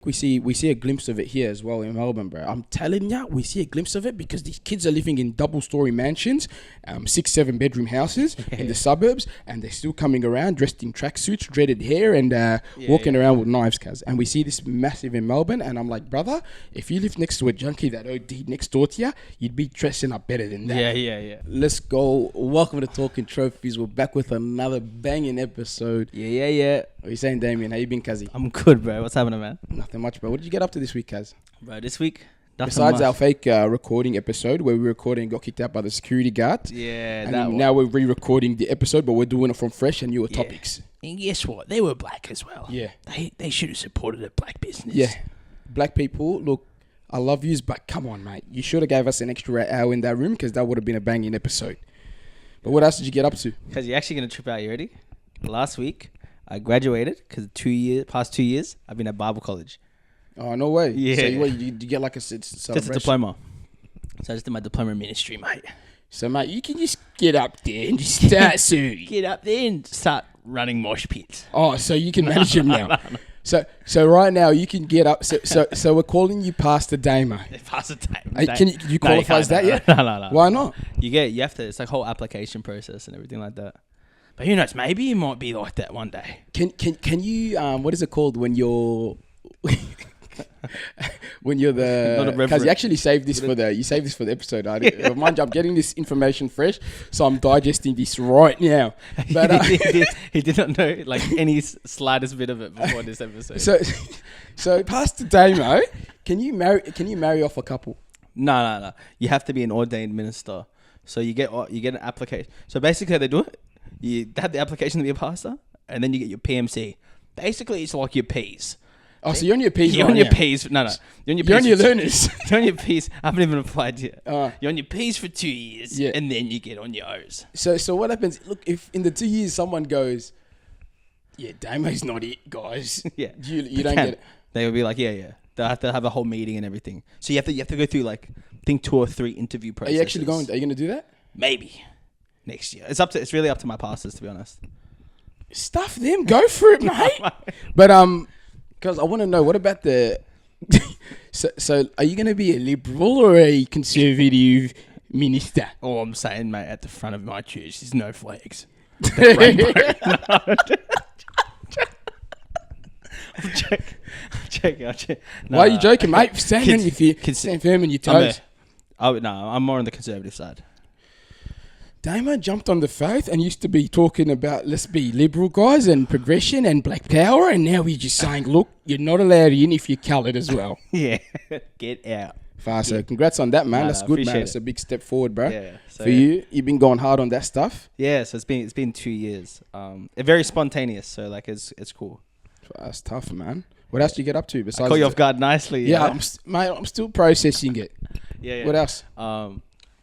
We see a glimpse of it here as well in Melbourne, bro. I'm telling ya, we see a glimpse of it because these kids are living in double-story mansions, 6-7 bedroom houses in the suburbs, and they're still coming around dressed in tracksuits, dreaded hair, and walking around with knives, cuz. And we see this massive in Melbourne, and I'm like, brother, if you live next to a junkie that OD'd next door to you, you'd be dressing up better than that. Yeah. Let's go. Welcome to Talking Trophies. We're back with another banging episode. Yeah. What are you saying, Damien? How you been, cuzzy? I'm good, bro. What's happening, man? Nothing much, bro. What did you get up to this week, cuz? Bro, this week, nothing Besides much. our fake recording episode where we recorded and got kicked out by the security guard. Yeah, And that one. now we're re-recording the episode, but we're doing it from fresh and newer topics. And guess what? They were black as well. Yeah. They should have supported a black business. Yeah. Black people, look, I love yous, but come on, mate. You should have gave us an extra hour in that room because that would have been a banging episode. But what else did you get up to? Because you're actually going to trip out. You ready? Last week, I graduated because past 2 years, I've been at Bible college. Oh, no way. Yeah. So you get like a celebration? Just a diploma. So I just did my diploma in ministry, mate. So, mate, you can just get up there and just start soon. Get up there and start running mosh pits. Oh, so you can manage them now. So right now you can get up. So we're calling you Pastor Damo. Pastor Damo. Can you qualify as that yet? No. Why not? You have to. It's like a whole application process and everything like that. But who knows? Maybe you might be like that one day. Can you what is it called when you're when you're the because you actually saved this for the episode. Mind you, I'm getting this information fresh, so I'm digesting this right now. But he did not know like any slightest bit of it before this episode. So Pastor Damo, can you marry off a couple? No. You have to be an ordained minister. So you get an application. So basically, how they do it. You have the application to be a pastor, and then you get your PMC. Basically, it's like your P's. Oh, so you're on your P's You're right on your now. P's. No. You're on your P's. You're on your learners. You're on your P's. I haven't even applied yet. You're on your P's for 2 years, and then you get on your O's. So what happens? Look, if in the 2 years someone goes, yeah, Damo's not it, guys. Yeah, you don't get it. They will be like, yeah. They'll have to have a whole meeting and everything. So you have to go through like I think 2 or 3 interview processes. Are you actually going? Are you going to do that? Maybe next year. It's really up to my pastors, to be honest. Stuff them. Go for it, mate. But because I want to know, what about the... so are you going to be a liberal or a conservative minister? All I'm saying, mate, at the front of my church is no flags. I'm joking. Why are you joking, mate? Stand firm on your toes. I'm more on the conservative side. Damo jumped on the faith and used to be talking about let's be liberal guys and progression and black power, and now he's just saying, look, you're not allowed in if you're coloured as well. Yeah, get out. So congrats on that, man. That's good, man. That's a big step forward, bro. Yeah. So for you, you've been going hard on that stuff. Yeah, so it's been 2 years. Very spontaneous, so like it's cool. That's tough, man. What else do you get up to besides? I caught you off guard nicely. Yeah, I'm still processing it. Yeah. What else?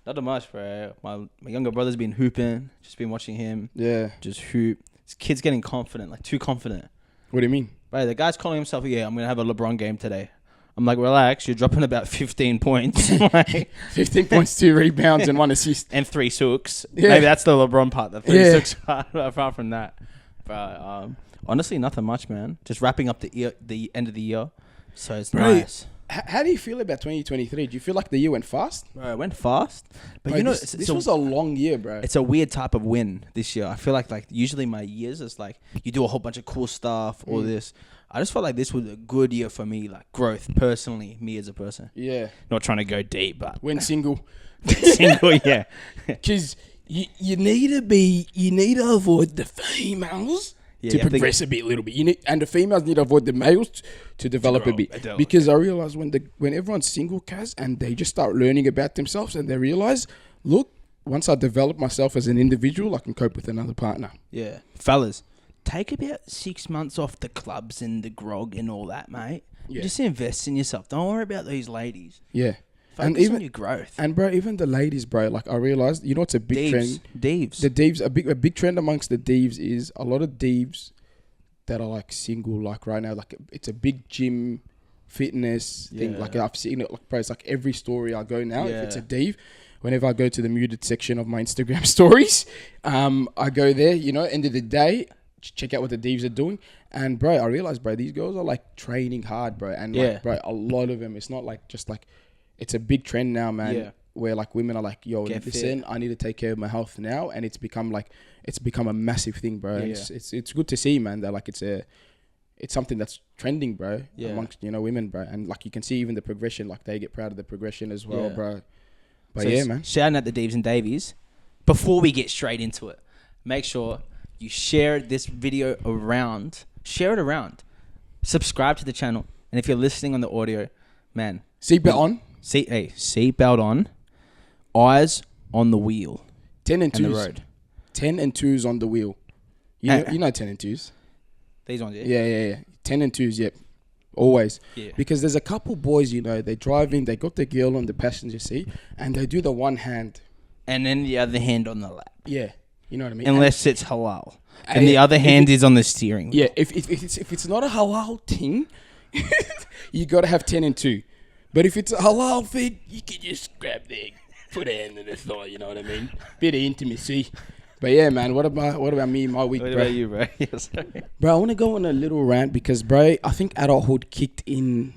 Not much, bro. My younger brother's been hooping. Just been watching him. Yeah. Just hoop. This kid's getting confident, like too confident. What do you mean? Bro, the guy's calling himself, I'm going to have a LeBron game today. I'm like, relax. You're dropping about 15 points. 15 points, 2 rebounds, and 1 assist. And 3 sooks. Yeah. Maybe that's the LeBron part. The 3 sooks part, apart from that. But honestly, nothing much, man. Just wrapping up the end of the year. So it's nice. How do you feel about 2023? Do you feel like the year went fast? Bro, it went fast. But bro, this was a long year, bro. It's a weird type of win this year. I feel like usually my years is like you do a whole bunch of cool stuff, all this. I just felt like this was a good year for me, like growth personally, me as a person. Yeah. Not trying to go deep, but when single. Yeah. Because you need to avoid the females. To progress a little bit, and the females need to avoid the males to develop a bit. Because I realize when everyone's single, Kaz, and they just start learning about themselves, and they realize, look, once I develop myself as an individual, I can cope with another partner. Yeah, fellas, take about 6 months off the clubs and the grog and all that, mate. Yeah. Just invest in yourself. Don't worry about these ladies. Yeah. Focus on your growth. And bro, even the ladies, bro, like I realized, you know, it's a big trend. Deeves. The deeves, a big trend amongst the deeves is a lot of deeves that are like single, like right now, like it's a big gym fitness thing. Like I've seen it, like bro, it's like every story I go now, if it's a deeve, whenever I go to the muted section of my Instagram stories, I go there, you know, end of the day, check out what the Divs are doing. And bro, I realized, bro, these girls are like training hard, bro. And like, bro, a lot of them, it's not like just like, it's a big trend now, man. Yeah. Where like women are like, yo, listen, I need to take care of my health now, and it's become a massive thing, bro. And it's good to see, man, that like it's something that's trending, bro, amongst women, bro. And like you can see even the progression, like they get proud of the progression as well, bro. But so man, shouting out the Divs and Davies. Before we get straight into it, make sure you share this video around. Share it around. Subscribe to the channel, and if you're listening on the audio, man, seatbelt on. Seatbelt on. Eyes on the wheel. 10 and 2s. The road. 10 and 2s on the wheel. You know 10 and 2s. These ones, Yeah. 10 and 2s, yep. Always. Yeah. Because there's a couple boys, they drive in, they got the girl on the passenger seat, and they do the one hand. And then the other hand on the lap. Yeah. You know what I mean? Unless it's halal. And the other hand is on the steering wheel. Yeah, if it's not a halal thing, you got to have 10 and 2. But if it's a halal thing, you can just grab the put a hand in the thigh, you know what I mean? Bit of intimacy. But yeah, man, what about me, my week, bro? What about you, bro? Yes. Bro, I want to go on a little rant because, bro, I think adulthood kicked in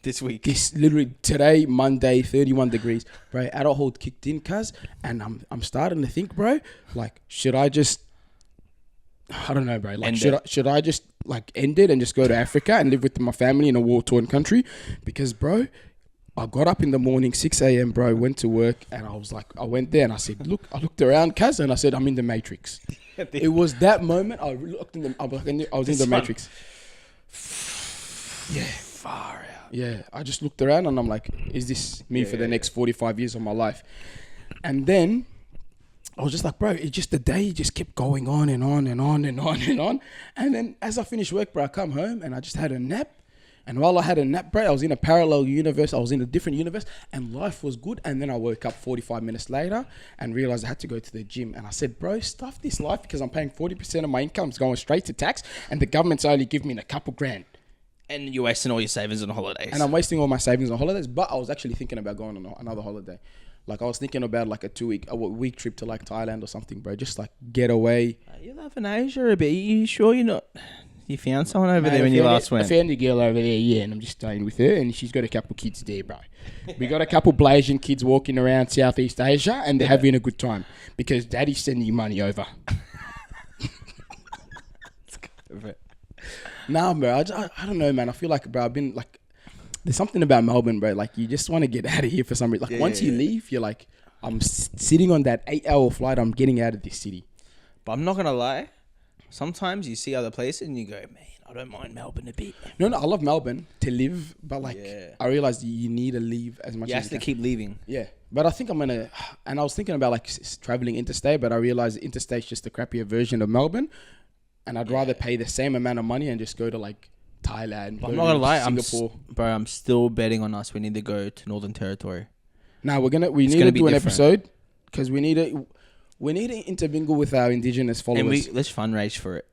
this week. Literally today, Monday, 31 degrees. Bro, adulthood kicked in, cuz, and I'm starting to think, bro, like, should I just, I don't know, bro, like, should I just, like, end it and just go to Africa and live with my family in a war-torn country? Because, bro, I got up in the morning, 6 a.m., bro, went to work, and I went there and I said, look, I looked around, cuz, and I said, I'm in the Matrix. It was that moment I looked in I was in the Matrix. Yeah. Far out. Yeah. I just looked around and I'm like, is this me for the next 45 years of my life? And then I was just like, bro, it just, the day just kept going on and on and on and on and on. And then as I finished work, bro, I come home and I just had a nap. And while I had a nap, bro, I was in a parallel universe. I was in a different universe and life was good. And then I woke up 45 minutes later and realized I had to go to the gym. And I said, bro, stuff this life because I'm paying 40% of my income is going straight to tax and the government's only giving me a couple grand. And you're wasting all your savings on holidays. And I'm wasting all my savings on holidays. But I was actually thinking about going on another holiday. Like I was thinking about like a week trip to like Thailand or something, bro. Just like get away. You're loving Asia a bit. Are you sure you're not... You found someone over there when you last went? I found a girl over there, yeah, and I'm just staying with her, and she's got a couple kids there, bro. We got a couple Blasian kids walking around Southeast Asia, and they're having a good time because Daddy's sending money over. Nah, bro, I don't know, man. I feel like, bro, I've been like, there's something about Melbourne, bro. Like, you just want to get out of here for some reason. Like, once you leave, you're like, I'm sitting on that 8-hour flight. I'm getting out of this city. But I'm not gonna lie. Sometimes you see other places and you go, man, I don't mind Melbourne a bit. No, I love Melbourne to live, but like, I realized you need to leave as much as you have to keep leaving. Yeah, but I think I'm gonna, and I was thinking about like traveling interstate, but I realized interstate's just a crappier version of Melbourne, and I'd rather pay the same amount of money and just go to like Thailand. But I'm not gonna lie, Singapore. I'm still betting on us. We need to go to Northern Territory. No, we need to do an episode because we need to intermingle with our indigenous followers. And let's fundraise for it.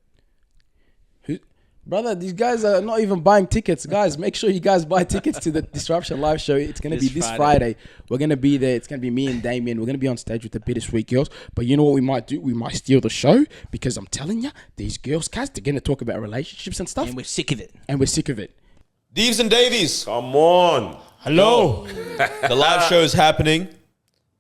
Brother, these guys are not even buying tickets. Guys, make sure you guys buy tickets to the Disruption live show. It's going to be this Friday. We're going to be there. It's going to be me and Damien. We're going to be on stage with the Bittersweet Girls. But you know what we might do? We might steal the show because I'm telling you, these girls, guys, they're going to talk about relationships and stuff. And we're sick of it. Divs and Davies. Come on. Hello. The live show is happening.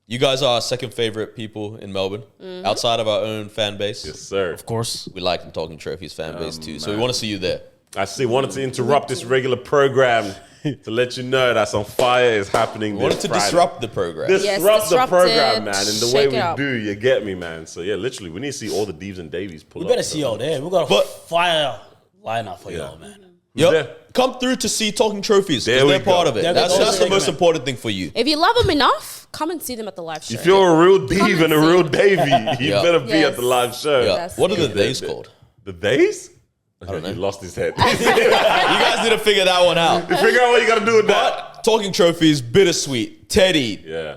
You guys are our second favorite people in Melbourne, outside of our own fan base. Yes, sir. Of course, we like the Talking Trophies fan base too, so we want to see you there. Wanted to interrupt this regular program to let you know that some fire is happening this Friday. Wanted to disrupt the program. Disrupt the program, man, in the way we do. You get me, man. So yeah, literally, we need to see all the Divs and Davies pull up. We better see y'all there. We got a fire lineup for y'all, man. Yep. Come through to see Talking Trophies because they're part of it. That's the most important thing for you. If you love them enough, come and see them at the live show. If you're a real Div and a real Davy, you better be at the live show. Yeah. What are the days called? The days? I don't know. He lost his head. You guys need to figure that one out. You figure out what you got to do with that. Talking Trophies, Bittersweet, Teddy,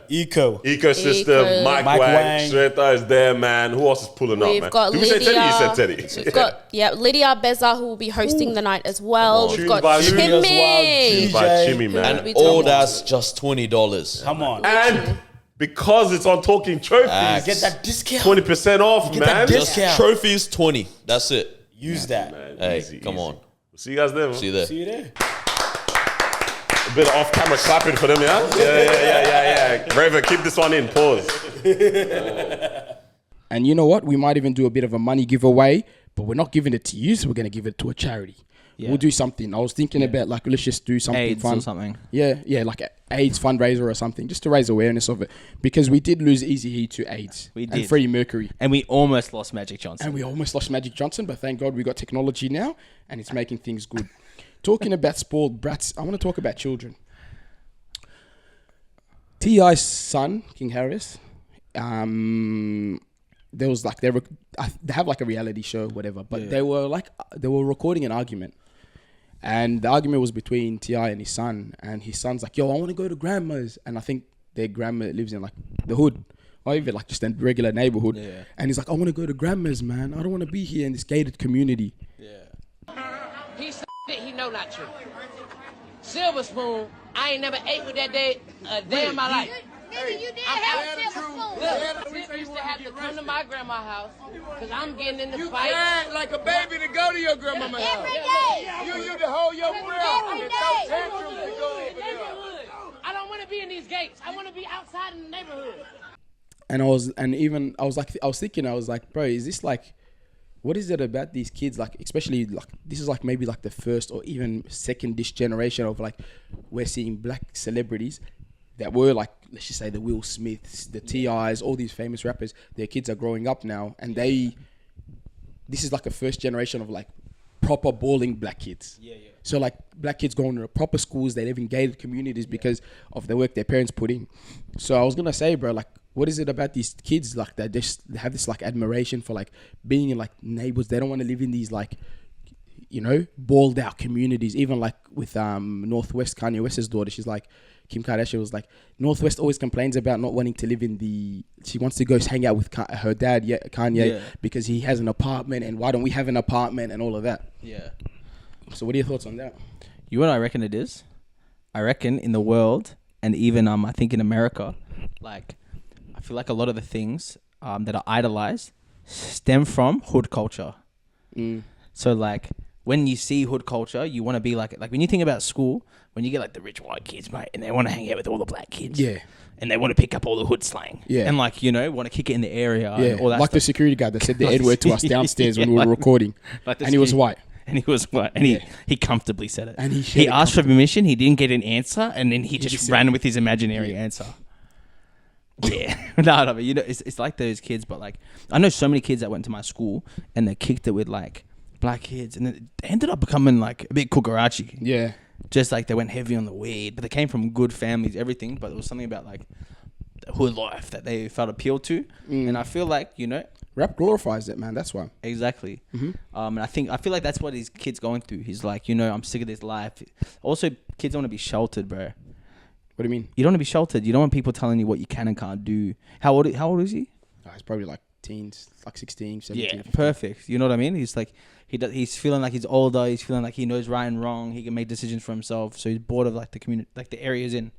Ecosystem, Mike Wang, Shweta is there, man. Who else is pulling up, man? We've got Lydia. You said Teddy. We've got Lydia Beza, who will be hosting the night as well. We've got Chimmy. Chimmy, man. And all that's just $20. Come on. And because it's on Talking Trophies, get that discount. 20% off, man. Just Trophies 20. That's it. Use that. Man, Hey, easy, come easy. on. We'll see you guys there, man. See you there. See you there. A bit of off-camera clapping for them, yeah? Yeah. Rayvo, keep this one in. Pause. And you know what? We might even do a bit of a money giveaway, but we're not giving it to you, so we're going to give it to a charity. Yeah. We'll do something. I was thinking about like, let's just do something AIDS fun. or something. Yeah, like a AIDS fundraiser or something, just to raise awareness of it. Because we did lose Easy Heat to AIDS. We And did. Freddie Mercury. And we almost lost Magic Johnson. And we almost lost Magic Johnson, but thank God we got technology now, and it's making things good. Talking about spoiled brats, I want to talk about children. T.I.'s son, King Harris, there was like they have like a reality show, whatever. But they were recording an argument, and the argument was between T.I. and his son. And his son's like, "Yo, I want to go to grandma's," and I think their grandma lives in like the hood, or even like just a regular neighborhood. Yeah. And he's like, "I want to go to grandma's, man. I don't want to be here in this gated community." He's that he know not true. Silver spoon, I ain't never ate with that day a day in my life. Nigga, you did I'm have a out. silver spoon. Look, Sid used to have to come to my grandma's house because I'm getting in the You fight. cried like a baby to go to your grandmama's house. Every day. You used to hold your breath and throw tantrums to go over there. I don't want to be in these gates. I want to be outside in the neighborhood. And I was thinking, bro, is this like, what is it about these kids? Like, especially like, this is like maybe like the first or even second dish generation of like, we're seeing black celebrities that were like, let's just say the Will Smiths, the T.I.'s, all these famous rappers. Their kids are growing up now, and this is like a first generation of like proper balling black kids. So like black kids going to proper schools, they live in gated communities because of the work their parents put in. So I was gonna say, bro, like, what is it about these kids like that just have this like admiration for like being in like neighborhoods? They don't want to live in these like, you know, balled out communities. Even like with Northwest, Kanye West's daughter, she's like, Kim Kardashian was like, Northwest always complains about not wanting to live in she wants to go hang out with her dad, Kanye, because he has an apartment, and why don't we have an apartment and all of that. Yeah. So what are your thoughts on that? You know what I reckon it is? I reckon in the world, and even I think in America, like, I feel like a lot of the things that are idolized stem from hood culture. So like, when you see hood culture, you want to be like when you think about school, when you get like the rich white kids, mate, and they want to hang out with all the black kids. Yeah. And they want to pick up all the hood slang. Yeah. And like, you know, want to kick it in the area. And all that like stuff. the security guard that said the N-word to us downstairs when we were recording. Like and he was white. And he was white. And he comfortably said it. And he asked for permission. He didn't get an answer. And then he just ran with his imaginary answer. Yeah. No, but you know, it's like those kids. But like, I know so many kids that went to my school and they kicked it with like black kids. And then they ended up becoming like a bit kukarachi. Yeah. Just like they went heavy on the weed. But they came from good families, everything. But there was something about like the hood life that they felt appealed to. And I feel like, you know, rap glorifies it, man. That's why. Exactly. And I feel like that's what his kid's going through. He's like, you know, I'm sick of this life. Also, kids want to be sheltered, bro. What do you mean? You don't want to be sheltered. You don't want people telling you what you can and can't do. How old is he? He's probably like teens, like 16, 17. Yeah, perfect. You know what I mean? He's like, he's feeling like he's older. He's feeling like he knows right and wrong. He can make decisions for himself. So he's bored of like the community, like the area he's in.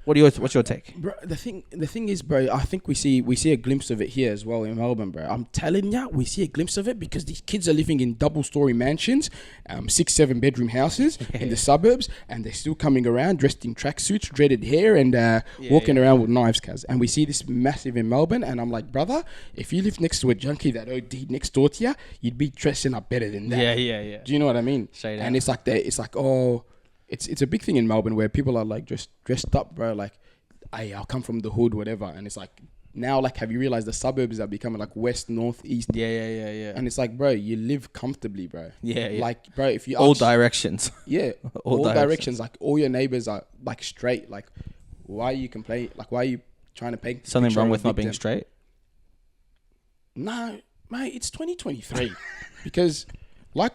What's your take? Bro, the thing is, bro, I think we see a glimpse of it here as well in Melbourne, bro. I'm telling ya, we see a glimpse of it because these kids are living in double-story mansions, 6-7 bedroom houses in the suburbs, and they're still coming around dressed in tracksuits, dreaded hair, and walking around with knives, cuz. And we see this massive in Melbourne, and I'm like, brother, if you lived next to a junkie that OD'd next door to ya, you'd be dressing up better than that. Yeah. Do you know what I mean? Straight and out. it's like, oh. It's a big thing in Melbourne where people are like dressed up, bro. Like, hey, I'll come from the hood, whatever. And it's like, now, like, have you realized the suburbs are becoming like west, north, east? Yeah. And it's like, bro, you live comfortably, bro. Yeah. Like, bro, if you all ask, directions. Yeah, all directions. Like, all your neighbors are like straight. Like, why are you complaining? Like, why are you trying to paint Something picture wrong of with a not being victim? straight? No, mate, it's 2023 because, like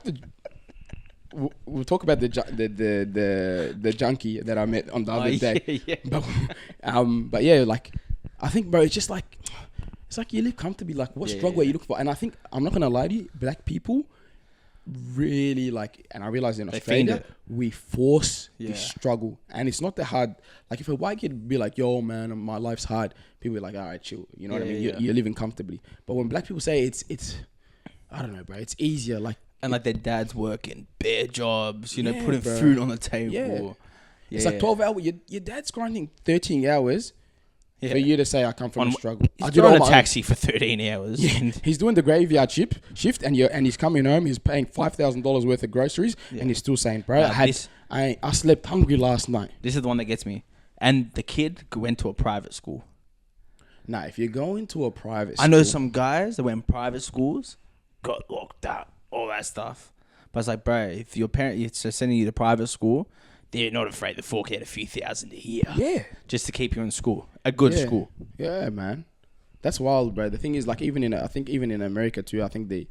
we'll talk about the junkie that I met on the other day. Yeah. But yeah, like, I think, bro, it's just like, it's like you live comfortably. Like, what struggle are you looking for? And I think, I'm not gonna lie to you, black people really like, and I realize in Australia we force this struggle, and it's not that hard. Like, if a white kid be like, yo man, my life's hard, people be like, all right, chill, you know what I mean? You're living comfortably. But when black people say it's I don't know, bro. It's easier. Like, And like their dad's working bare jobs, you know, Yeah, putting bro. food on the table. Yeah. Yeah. it's like 12 hours. Your dad's grinding 13 hours Yeah. for you to say I come from a struggle. I He's did all driving my a own. taxi for 13 hours. Yeah, he's doing the graveyard shift, and he's coming home. He's paying $5,000 worth of groceries, and he's still saying, "Bro, I slept hungry last night." This is the one that gets me. And the kid went to a private school. Nah, if you go into a private, I know school- some guys that went in private schools, got locked up, all that stuff. But it's like, bro, if your parent is sending you to private school, they're not afraid to fork out a few thousand a year. Yeah, Just to keep you in school, a good yeah. school. Yeah, man, that's wild, bro. The thing is, like, even in America too, I think the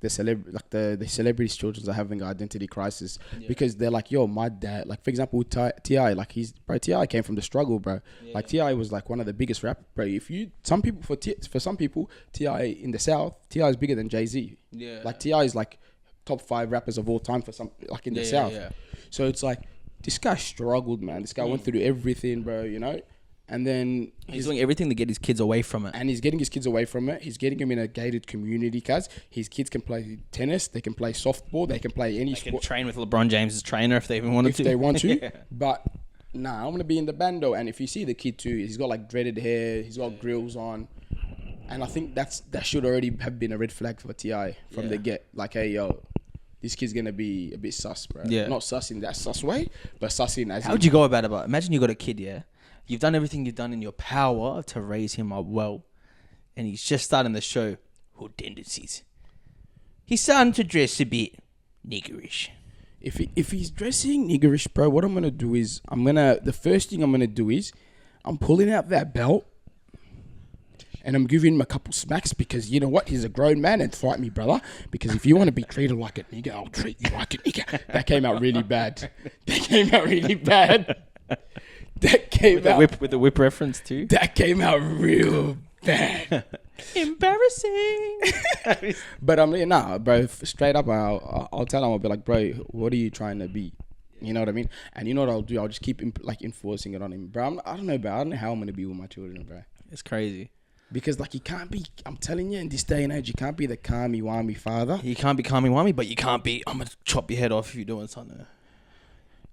celebrities' children are having an identity crisis because they're like, yo, my dad, like, for example, with T.I., like, T.I. came from the struggle, bro. Like, T.I. was like one of the biggest rappers, bro. For some people, T.I. in the South, T.I. is bigger than Jay-Z. Yeah. Like, T.I. is like top 5 rappers of all time for some, like, in the South. Yeah. So it's like, this guy struggled, man. This guy went through everything, bro, you know? And then He's doing everything to get his kids away from it. and he's getting his kids away from it. He's getting them in a gated community, cuz his kids can play tennis, they can play softball, they can play any They can sport train with LeBron James's trainer if they even wanted if to. they want to. Yeah. But nah, I'm gonna be in the bando. And if you see the kid too, he's got like dreaded hair, he's got grills on, and I think that should already have been a red flag for Ti from the get. Like, hey, yo, this kid's gonna be a bit sus, bro. Yeah. Not sus in that sus way, but sus in as How would you go about it? Imagine you got a kid, yeah? You've done everything you've done in your power to raise him up well, and he's just starting to show hood tendencies. He's starting to dress a bit niggerish. If he's dressing niggerish, bro, what I'm gonna do is the first thing I'm gonna do is I'm pulling out that belt and I'm giving him a couple smacks because you know what? He's a grown man and fight me, brother. Because if you want to be treated like a nigger, I'll treat you like a nigger. That came out really bad. That came out really bad. That came out With the whip reference too. That came out real bad. Embarrassing. But I'm like, nah, bro. Straight up, I'll tell him. I'll be like, bro, what are you trying to be? You know what I mean? And you know what I'll do? I'll just keep enforcing it on him, bro. I don't know, bro. I don't know how I'm gonna be with my children, bro. It's crazy. Because like you can't be. I'm telling you, in this day and age, you can't be the calmy wammy father. You can't be calmy-wammy, but you can't be, I'm going to chop your head off if you're doing something.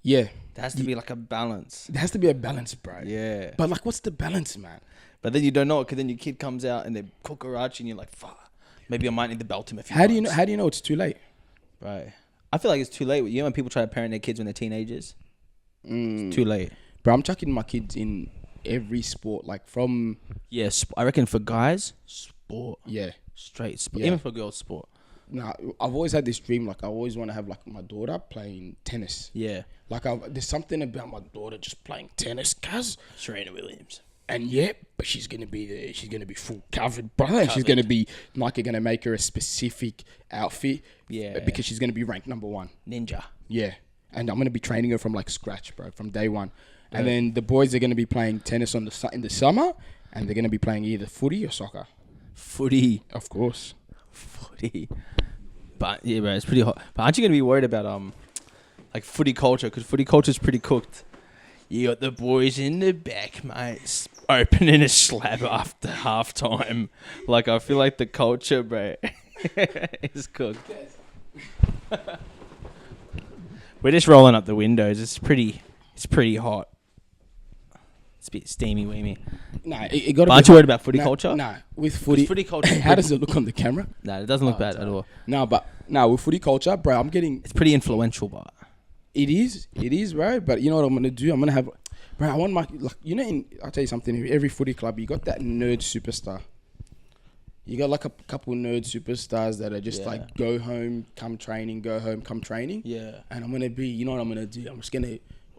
Yeah, There has to be like a balance. there has to be a balance, bro. Yeah. But like, what's the balance, man? But then you don't know it because then your kid comes out and they're kookarach and you're like, fuck. Maybe I might need to belt him a few How do you times. know? How do you know it's too late? Right. I feel like it's too late. You know when people try to parent their kids when they're teenagers? It's too late. Bro, I'm chucking my kids in every sport, like from Yeah, I reckon for guys, sport. yeah. Straight sport. Yeah. Even for girls, sport. Nah, I've always had this dream. Like I always want to have like my daughter playing tennis. Yeah. Like there's something about my daughter just playing tennis, cuz. Serena Williams. And yeah, but she's gonna be there. She's gonna be full covered, brother. And she's gonna be Nike gonna make her a specific outfit. Yeah. Because she's gonna be ranked number 1. Ninja. Yeah. And I'm gonna be training her from like scratch, bro, from day one. And then the boys are gonna be playing tennis in the summer, and they're gonna be playing either footy or soccer. Footy. Of course. Footy. But yeah, bro, it's pretty hot. But aren't you gonna be worried about like footy culture? Because footy culture is pretty cooked. You got the boys in the back, mate, opening a slab after half time. Like I feel like the culture, bro, is cooked. We're just rolling up the windows. It's pretty hot. It's a bit steamy, weamy. Nah, it got. But aren't you worried about footy culture? Nah, with footy. Footy culture. How does it look on the camera? Nah, it doesn't look bad at all. No, but with footy culture, bro, I'm getting. It's pretty influential, but It is, bro. But you know what I'm gonna do? I'm gonna have, bro. I want my I'll tell you something. Every footy club, you got that nerd superstar. You got like a couple nerd superstars that are just like go home, come training, go home, come training. Yeah. And I'm gonna be, you know what I'm gonna do?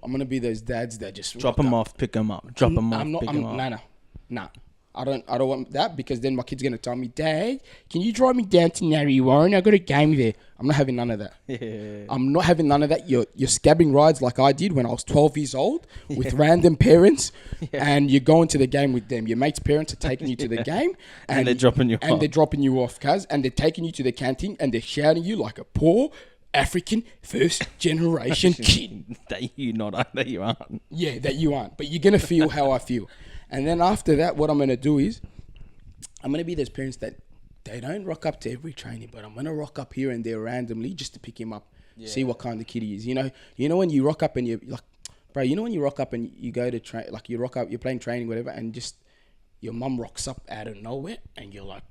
I'm gonna be those dads that just drop them off, pick them up. Drop them off, pick them up. Nah. I don't want that because then my kid's gonna tell me, Dad, can you drive me down to Narry Warren? I got a game there. I'm not having none of that. Yeah. I'm not having none of that. You're scabbing rides like I did when I was 12 years old with random parents, and you're going to the game with them. Your mates' parents are taking you to the game, And they're dropping you and off. they're dropping you off, cuz, and they're taking you to the canteen and they're shouting you like a poor African first generation kid. That you aren't. Yeah, that you aren't. But you're going to feel how I feel. And then after that, what I'm going to do is I'm going to be those parents that they don't rock up to every training, but I'm gonna rock up here and there randomly just to pick him up, see what kind of kid he is. You know when you rock up and you're like, bro, you know when you rock up and you go to train, like you rock up, you're playing training, whatever, and just your mum rocks up out of nowhere, and you're like,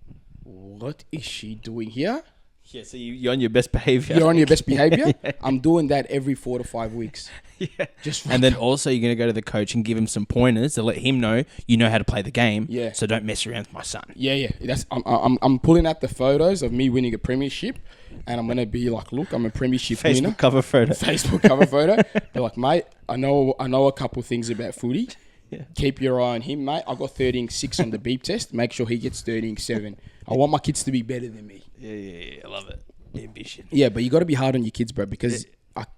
what is she doing here? Yeah, so you're on your best behavior. You're on your best behavior. I'm doing that every 4 to 5 weeks. Yeah. Just and then also you're going to go to the coach and give him some pointers to let him know you know how to play the game. Yeah. So don't mess around with my son. Yeah. I'm pulling out the photos of me winning a premiership, and I'm gonna be like, look, I'm a premiership winner. Facebook cover photo. Facebook cover photo. They're like, mate, I know a couple things about footy. Yeah. Keep your eye on him, mate. I got 13.6 on the beep test. Make sure he gets 13.7. I want my kids to be better than me. Yeah. I love it. Ambition. Yeah, but you got to be hard on your kids, bro, because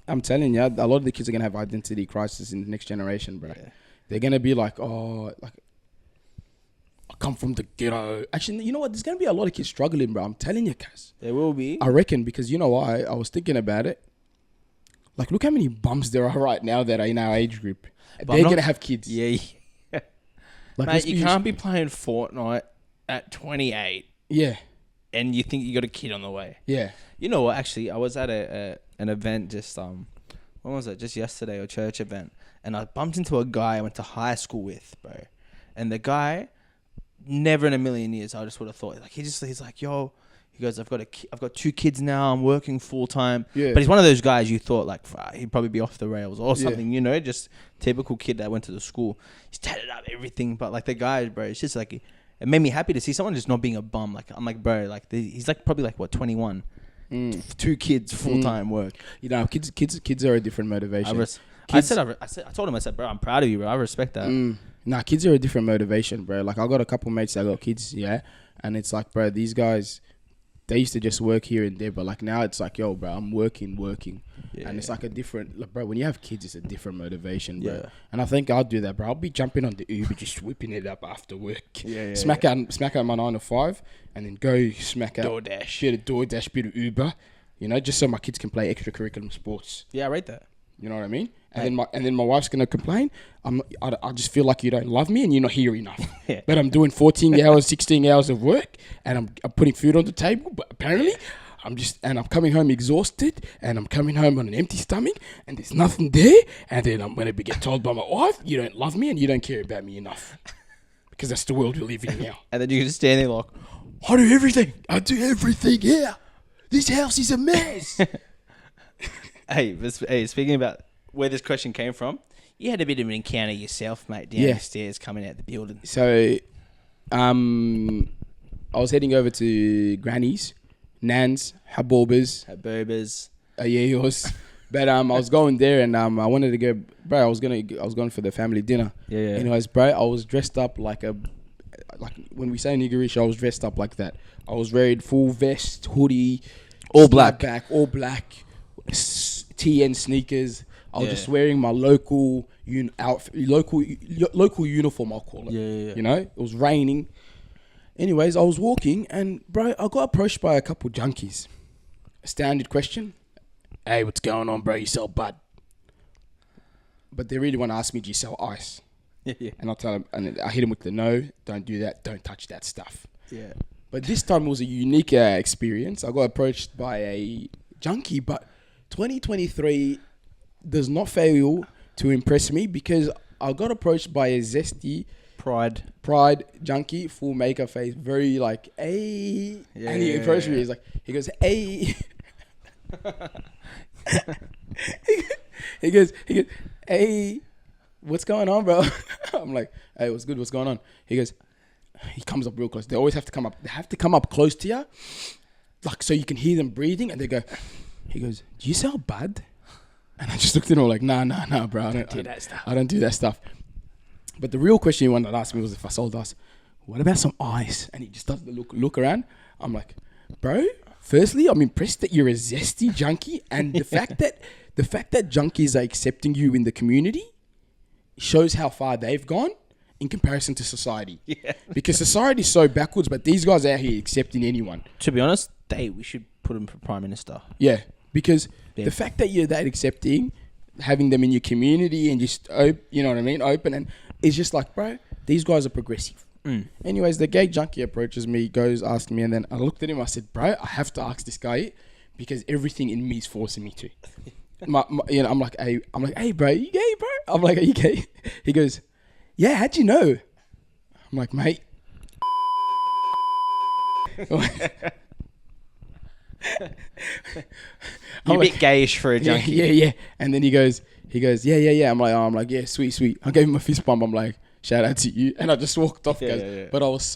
I'm telling you, a lot of the kids are gonna have identity crisis in the next generation, bro. Yeah. They're gonna be like, oh, like I come from the ghetto. Actually, you know what? There's gonna be a lot of kids struggling, bro. I'm telling you, guys. There will be. I reckon, because you know why? I was thinking about it. Like, look how many bums there are right now that are in our age group. But they're gonna have kids. Yeah. Like, mate, you can't be playing Fortnite at 28. Yeah. And you think you got a kid on the way. Yeah. You know what? Actually, I was at an event just when was it? Just yesterday, a church event, and I bumped into a guy I went to high school with, bro. And the guy, never in a million years, I just would have thought, like, he's like, yo, he goes, I've got 2 kids now. I'm working full time. Yeah. But he's one of those guys you thought like he'd probably be off the rails or something. You know, just typical kid that went to the school. He's tatted up everything, but like the guy, bro, it's just like. It made me happy to see someone just not being a bum. Like I'm like, bro, like he's like probably like what 21, 2 kids, full time work. You know, kids are a different motivation. I told him, bro, I'm proud of you, bro. I respect that. Nah, kids are a different motivation, bro. Like I got a couple mates that got kids, and it's like, bro, these guys, they used to just work here and there, but like now it's like, yo, bro, I'm working, and it's like a different, like, bro. When you have kids, it's a different motivation, bro. Yeah. And I think I'll do that, bro. I'll be jumping on the Uber, just whipping it up after work. Smack out my 9 to 5, and then go smack out DoorDash, bit of Uber, you know, just so my kids can play extracurricular sports. Yeah, I rate that. You know what I mean? And then my wife's gonna complain. I just feel like you don't love me and you're not here enough. But I'm doing 14 hours, 16 hours of work, and I'm putting food on the table. But apparently, I'm coming home exhausted, and I'm coming home on an empty stomach, and there's nothing there. And then I'm gonna get told by my wife, you don't love me and you don't care about me enough, because that's the world we live in now. And then you just stand there like, I do everything here. This house is a mess. Hey, speaking about where this question came from, you had a bit of an encounter yourself, mate, down the stairs coming out the building. So, I was heading over to Granny's, Nan's, Habobas. Yours. But I was going there, and I wanted to go, bro. I was going for the family dinner. Yeah. Anyways, bro, I was dressed up like when we say niggerish, I was dressed up like that. I was wearing full vest, hoodie, all black, TN sneakers. I was just wearing my local uniform, I'll call it. Yeah. You know, it was raining. Anyways, I was walking, and bro, I got approached by a couple junkies. A standard question: hey, what's going on, bro? You sell bud? But they really want to ask me, do you sell ice? Yeah. And I'll tell them, and I hit them with the no, don't do that, don't touch that stuff. Yeah. But this time it was a unique experience. I got approached by a junkie, but 2023 does not fail to impress me, because I got approached by a zesty pride junkie, full makeup face, very like, hey, and he approached me. He's like, he goes, hey, he goes, hey, what's going on, bro? I'm like, hey, what's good? What's going on? He goes, he comes up real close. They always have to come up. They have to come up close to you, like so you can hear them breathing. And they go, he goes, do you sell bud? And I just looked at him like, nah, bro. I don't do that stuff. I don't do that stuff. But the real question he wanted to ask me was if I sold ice. What about some ice? And he just started to look around. I'm like, bro, firstly, I'm impressed that you're a zesty junkie, and the fact that junkies are accepting you in the community shows how far they've gone in comparison to society. Yeah. Because society's so backwards, but these guys are out here accepting anyone. To be honest, we should put him for Prime Minister. Yeah, because the fact that you're that accepting, having them in your community and just, you know what I mean, open, and it's just like, bro, these guys are progressive. Anyways, the gay junkie approaches me, goes, asks me, and then I looked at him. I said, bro, I have to ask this guy because everything in me is forcing me to. I'm like, hey, bro, you gay, bro? I'm like, are you gay? He goes, yeah, how'd you know? I'm like, mate. You're a bit gayish for a junkie. Yeah. And then he goes, yeah. I'm like, yeah, sweet. I gave him a fist bump. I'm like, shout out to you. And I just walked off, guys. Yeah. But I was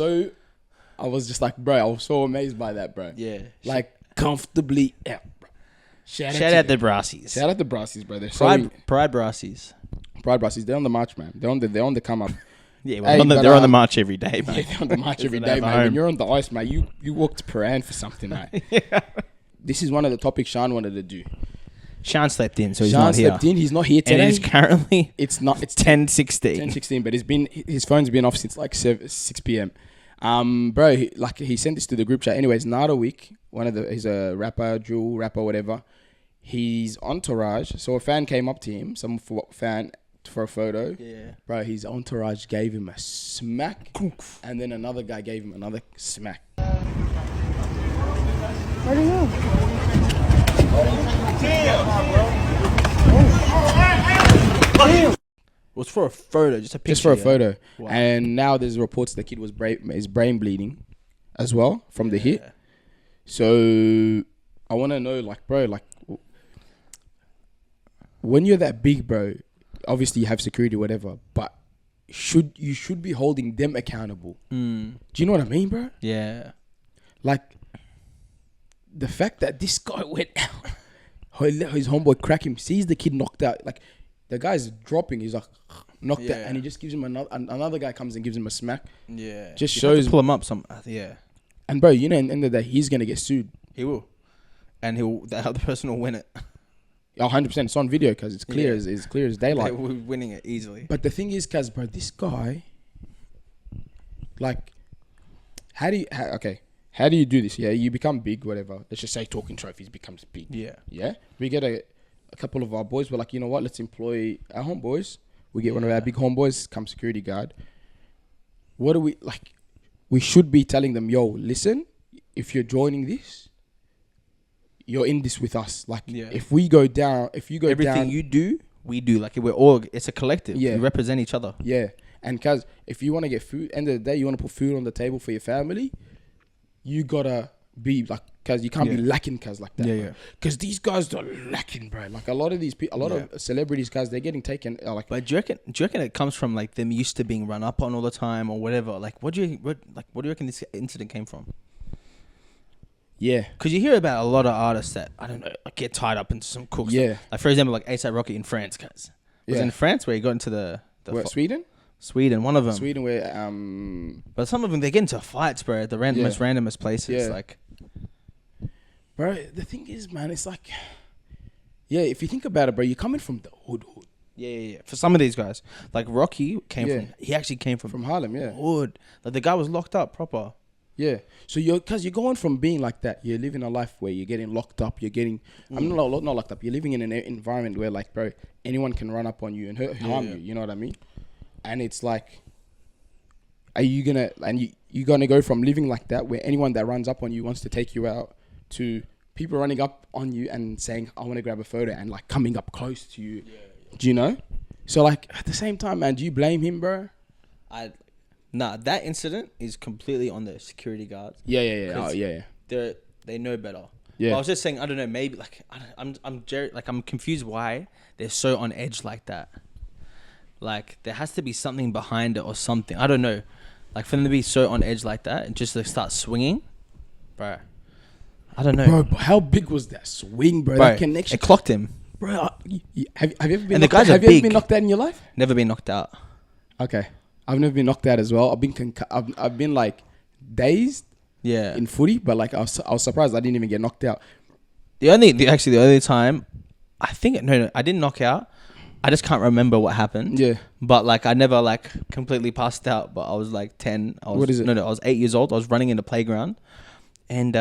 just like, bro, I was so amazed by that, bro. Yeah. Like, comfortably out, bro. Shout out the Brassies. Shout out the Brassies, bro. They're Pride Brassies. Pride Brassies. They're on the march, man. They're on the come up. Yeah, well, they're on the march every day, mate. Yeah, they're on the march every day, man. When you're on the ice, mate, you walked Paran for something, mate. Yeah. This is one of the topics Sean wanted to do. Sean slept in, so he's Sean not here. slept in. He's not here today. And it is currently it's 10:16. 10:16, but his phone's been off since like 6 p.m. Bro, he sent this to the group chat. Anyways, Nardo Wick, he's a rapper, drill rapper, whatever. His entourage. So a fan came up to him, some fan for a photo. Yeah. Bro, his entourage gave him a smack, and then another guy gave him another smack. Where'd he go? It was for a photo, just a picture. Just for a photo. Wow. And now there's reports the kid was his brain bleeding as well from the hit. So I want to know, like, bro, like, when you're that big, bro, obviously you have security, whatever, but you should be holding them accountable. Do you know what I mean, bro? Yeah. Like, the fact that this guy went out, his homeboy crack him, sees the kid knocked out, like, the guy's dropping, he's like, knocked out, and he just gives him another guy comes and gives him a smack. Yeah. Just You shows. have to pull him up yeah. And bro, you know, at the end of the day, he's going to get sued. He will. And the other person will win it. 100%. It's on video because it's clear as daylight. We're winning it easily. But the thing is, cuz, bro, this guy, like, how do you do this? Yeah, you become big, whatever. Let's just say talking trophies becomes big. Yeah. Yeah. We get a couple of our boys. We're like, you know what? Let's employ our homeboys. We get one of our big homeboys, come security guard. What do we, like, we should be telling them, yo, listen, if you're joining this, you're in this with us. Like, if you go down, everything you do, we do. Like, it's a collective. Yeah. We represent each other. Yeah. And cuz if you want to get food, end of the day, you want to put food on the table for your family, you gotta be like, cuz you can't be lacking cuz like that. Yeah. Cuz these guys are lacking, bro. Like, a lot of these people, of celebrities, guys, they're getting taken. Like, But do you reckon it comes from, like, them used to being run up on all the time or whatever? Like, what do you reckon this incident came from? yeah. Because you hear about a lot of artists that, I don't know, like, get tied up into some cool Yeah. stuff. Like, for example, like A$AP Rocky in France, guys. Was it in France where he got into the Sweden? Sweden, one of them. Sweden, where But some of them, they get into fights, bro, at the most randomest places. Yeah. Like, bro, the thing is, man, it's like, yeah, if you think about it, bro, you're coming from the hood. yeah. For some of these guys, like Rocky he actually came from Harlem, hood. Like, the guy was locked up proper. Yeah. So you're going from being like that, you're living a life where you're getting locked up, I'm not locked up, you're living in an environment where, like, bro, anyone can run up on you and harm you, you know what I mean? And it's like, are you gonna, and you're gonna go from living like that where anyone that runs up on you wants to take you out, to people running up on you and saying, I want to grab a photo, and, like, coming up close to you. Do you know? So, like, at the same time, man, do you blame him, bro? Nah, that incident is completely on the security guards. Yeah. Oh, yeah. They know better. Yeah. But I was just saying, I don't know, maybe, like, I'm confused why they're so on edge like that. Like, there has to be something behind it or something. I don't know. Like, for them to be so on edge like that and just, like, start swinging, bro. I don't know. Bro, how big was that swing, bro? Bro, That connection. it clocked him. Bro, have you ever been And the guys are have you ever big. been knocked out in your life? Never been knocked out. Okay. I've never been knocked out as well. I've been like dazed in footy, but, like, I was surprised I didn't even get knocked out. The only time, I think, no, I didn't knock out. I just can't remember what happened. Yeah. But, like, I never, like, completely passed out, but I was, like, 10. What is it? No, I was 8 years old. I was running in the playground. And,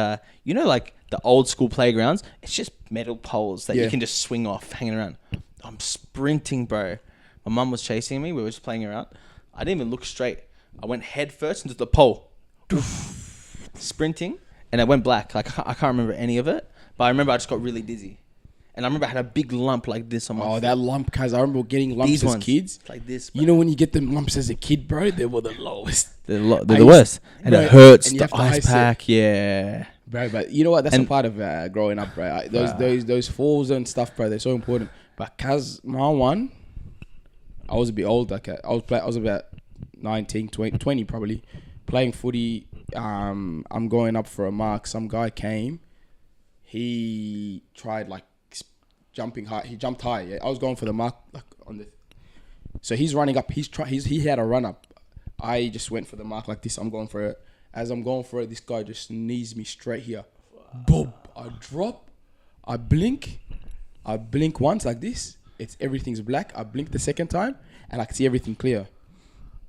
you know, like, the old school playgrounds, it's just metal poles that you can just swing off hanging around. I'm sprinting, bro. My mum was chasing me. We were just playing around. I didn't even look straight. I went head first into the pole, sprinting, and I went black. Like I can't remember any of it, but I remember I just got really dizzy. And I remember I had a big lump like this on my foot. That lump, cuz I remember getting lumps These as ones, kids. like this, bro. You know when you get them lumps as a kid, bro, they were the lowest. They're the worst. And bro, it hurts, and you the have to ice ice it. pack, yeah. Bro, but you know what? That's And- a part of growing up, bro. Those falls and stuff, bro. They're so important. But cuz my one, I was a bit old. Like I was about 19, 20 probably, playing footy. I'm going up for a mark. Some guy came. He tried like jumping high. He jumped high. Yeah? I was going for the mark like on the. So he's running up. He had a run up. I just went for the mark like this. I'm going for it. As I'm going for it, this guy just knees me straight here. Boom! I drop. I blink once like this. Everything's black. I blink the second time, and I can see everything clear.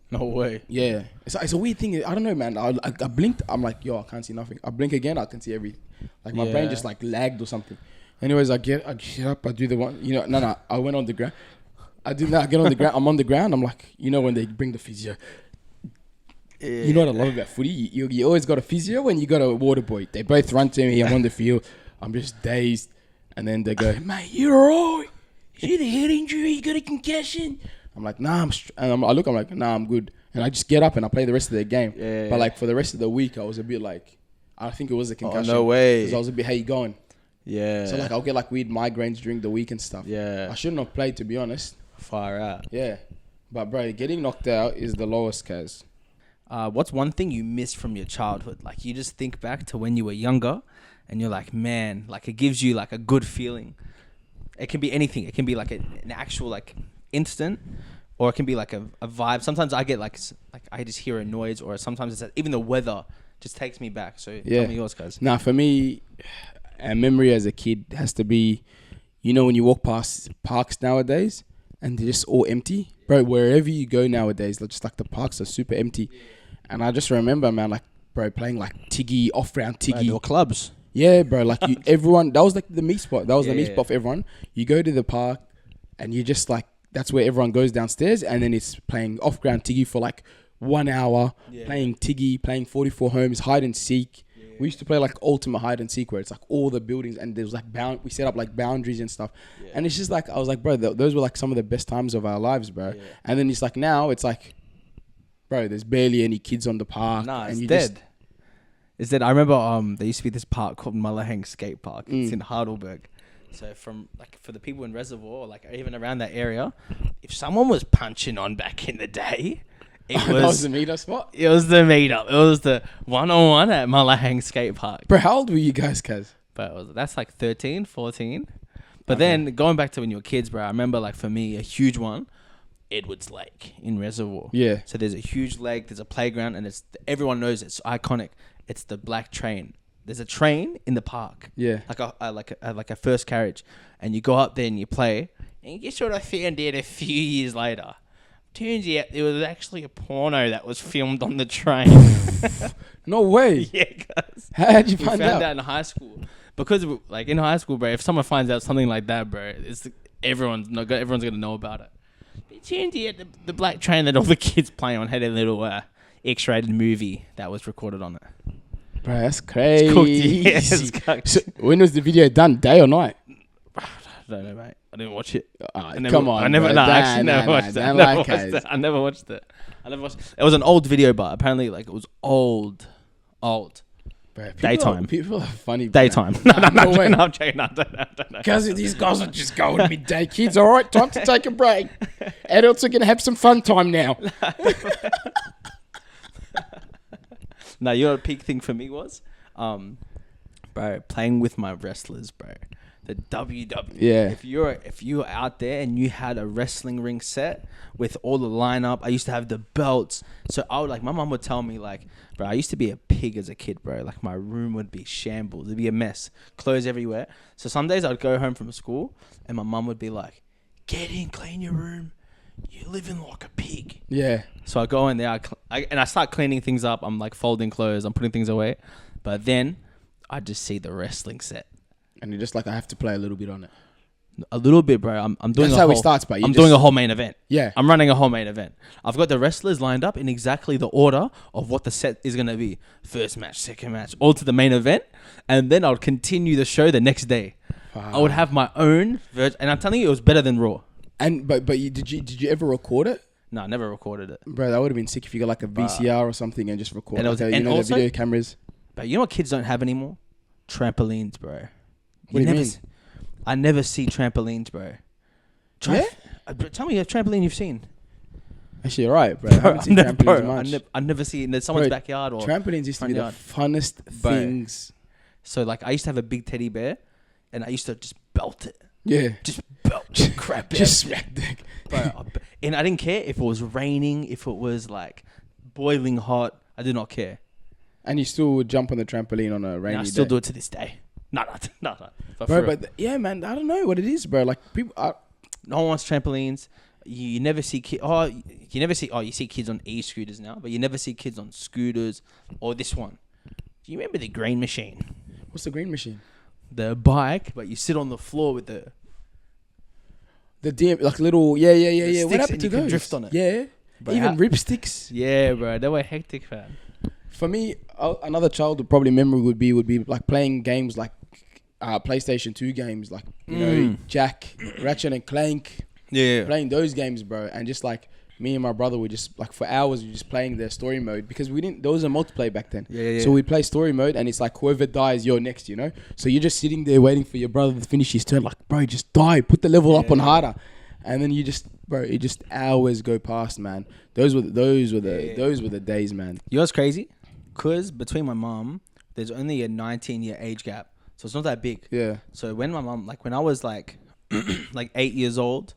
No way. Yeah, it's a weird thing. I don't know, man. I blinked. I'm like, yo, I can't see nothing. I blink again. I can see everything. Like my brain just like lagged or something. Anyways, I get up. I do the one. No. I went on the ground. I get on the ground. I'm on the ground. I'm like, when they bring the physio. Yeah. You know what I love about footy? You always got a physio when you got a water boy. They both run to me. I'm on the field. I'm just dazed. And then they go, mate, you're all right. Is it a head injury? You got a concussion? I'm like, nah, I look, I'm like, nah, I'm good. And I just get up and I play the rest of the game. Yeah. But like for the rest of the week, I was a bit like, I think it was a concussion. Oh, no way. Because I was a bit, how you going? Yeah. So like I'll get like weird migraines during the week and stuff. Yeah. I shouldn't have played, to be honest. Far out. Yeah. But bro, getting knocked out is the lowest case. What's one thing you miss from your childhood? Like you just think back to when you were younger and you're like, man, like it gives you like a good feeling. It can be anything. It can be like an actual like instant, or it can be like a vibe. Sometimes I get like I just hear a noise, or sometimes it's even the weather just takes me back. So tell me yours, guys. Nah, for me, a memory as a kid has to be, when you walk past parks nowadays and they're just all empty. Bro, wherever you go nowadays, just like the parks are super empty. And I just remember, man, like, bro, playing like Tiggy, off-round Tiggy. Or clubs. Yeah, bro, like everyone, that was like the meet spot. That was the meet spot for everyone. You go to the park and you just like, that's where everyone goes downstairs, and then it's playing off-ground Tiggy for like 1 hour, playing Tiggy, playing 44 homes, hide and seek. Yeah. We used to play like ultimate hide and seek where it's like all the buildings and there was like we set up like boundaries and stuff. Yeah. And it's just like, I was like, bro, those were like some of the best times of our lives, bro. Yeah. And then it's like now it's like, bro, there's barely any kids on the park. Nah, and it's you dead. It's dead. I remember there used to be this park called Mullahang Skate Park. It's in Heidelberg. So for the people in Reservoir, or like even around that area, if someone was punching on back in the day, that was the meetup spot? It was the meetup. It was the one-on-one at Mullahang Skate Park. Bro, how old were you guys, Kaz? But that's like 13, 14. But then going back to when you were kids, bro, I remember like for me, a huge one, Edwards Lake in Reservoir. Yeah. So there's a huge lake, there's a playground, and everyone knows it's iconic. It's the black train. There's a train in the park. Yeah. Like a first carriage. And you go up there and you play. And you sort of found out a few years later. Turns out there was actually a porno that was filmed on the train. No way. Yeah, guys. How'd you find out? We found out in high school. Because like in high school, bro, if someone finds out something like that, bro, everyone's gonna know about it. It turns out the black train that all the kids play on had a little X-rated movie that was recorded on it. Bro, that's crazy. It's cooked, yeah, it's cooked. So when was the video done? Day or night? I don't know, mate. I didn't watch it. Come on, I never. Bro. No, I actually never watched it. I never watched it. It was an old video, but apparently, like, it was old. Bro, daytime. People are funny. Bro. Daytime. No way. I'm joking. No, don't know. Because these guys are just going midday. Kids, all right, time to take a break. Adults are going to have some fun time now. No, you know what a peak thing for me was? Bro, playing with my wrestlers, bro. The WWE. Yeah. If you were out there and you had a wrestling ring set with all the lineup, I used to have the belts. So my mom would tell me like, bro, I used to be a pig as a kid, bro. Like my room would be shambles. It'd be a mess. Clothes everywhere. So some days I'd go home from school and my mom would be like, get in, clean your room. You're living like a pig. Yeah. So I go in there and I start cleaning things up. I'm like folding clothes. I'm putting things away. But then I just see the wrestling set. And you're just like, I have to play a little bit on it. A little bit, bro. I'm doing. That's how it starts, but I'm doing a whole main event. Yeah. I'm running a whole main event. I've got the wrestlers lined up in exactly the order of what the set is gonna be. First match, second match, all to the main event, and then I'll continue the show the next day. Wow. I would have my own version, and I'm telling you, it was better than Raw. And but did you ever record it? No, I never recorded it. Bro, that would have been sick if you got like a VCR or something and just record. And it was- you and know, also- the video cameras. But you know what kids don't have anymore? Trampolines, bro. What do you never mean? I never see trampolines, bro. Tell me a trampoline you've seen. Actually, you're right, bro. I haven't seen trampolines much. I never see it in someone's Bro, backyard or Trampolines used to be front the yard. funnest Bro. things. So like I used to have a big teddy bear, and I used to just belt it, Yeah. just belt the crap out. Just of it. smack dick. Bro, and I didn't care if it was raining, if it was like boiling hot. I did not care. And you still would jump on the trampoline on a rainy And I day. still do it to this day. No. For Bro, real. yeah, man, I don't know what it is, bro. Like people, No one wants trampolines. You never see kids. You see kids on e-scooters now, but you never see kids on scooters or this one. Do you remember the green machine? what's the green machine? The bike, but you sit on the floor with the DM, like little, yeah. sticks What happened and to you can those? drift on it. Yeah, But even how- ripsticks. yeah, bro. They were hectic, man. For me, another childhood probably memory would be like playing games like PlayStation 2 games, like you know Jack, Ratchet and Clank. Yeah, Playing those games, bro, and just like me and my brother were just like for hours we were just playing their story mode because there was a multiplayer back then. Yeah. So we play story mode and it's like whoever dies, you're next, you know. So you're just sitting there waiting for your brother to finish his turn, like bro, just die, put the level up on harder, and then you just it just hours go past, man. Those were the days, man. You know what's crazy? Cause between my mom, there's only a 19-year age gap, so it's not that big. Yeah. So when my mom, like when I was like, like 8 years old,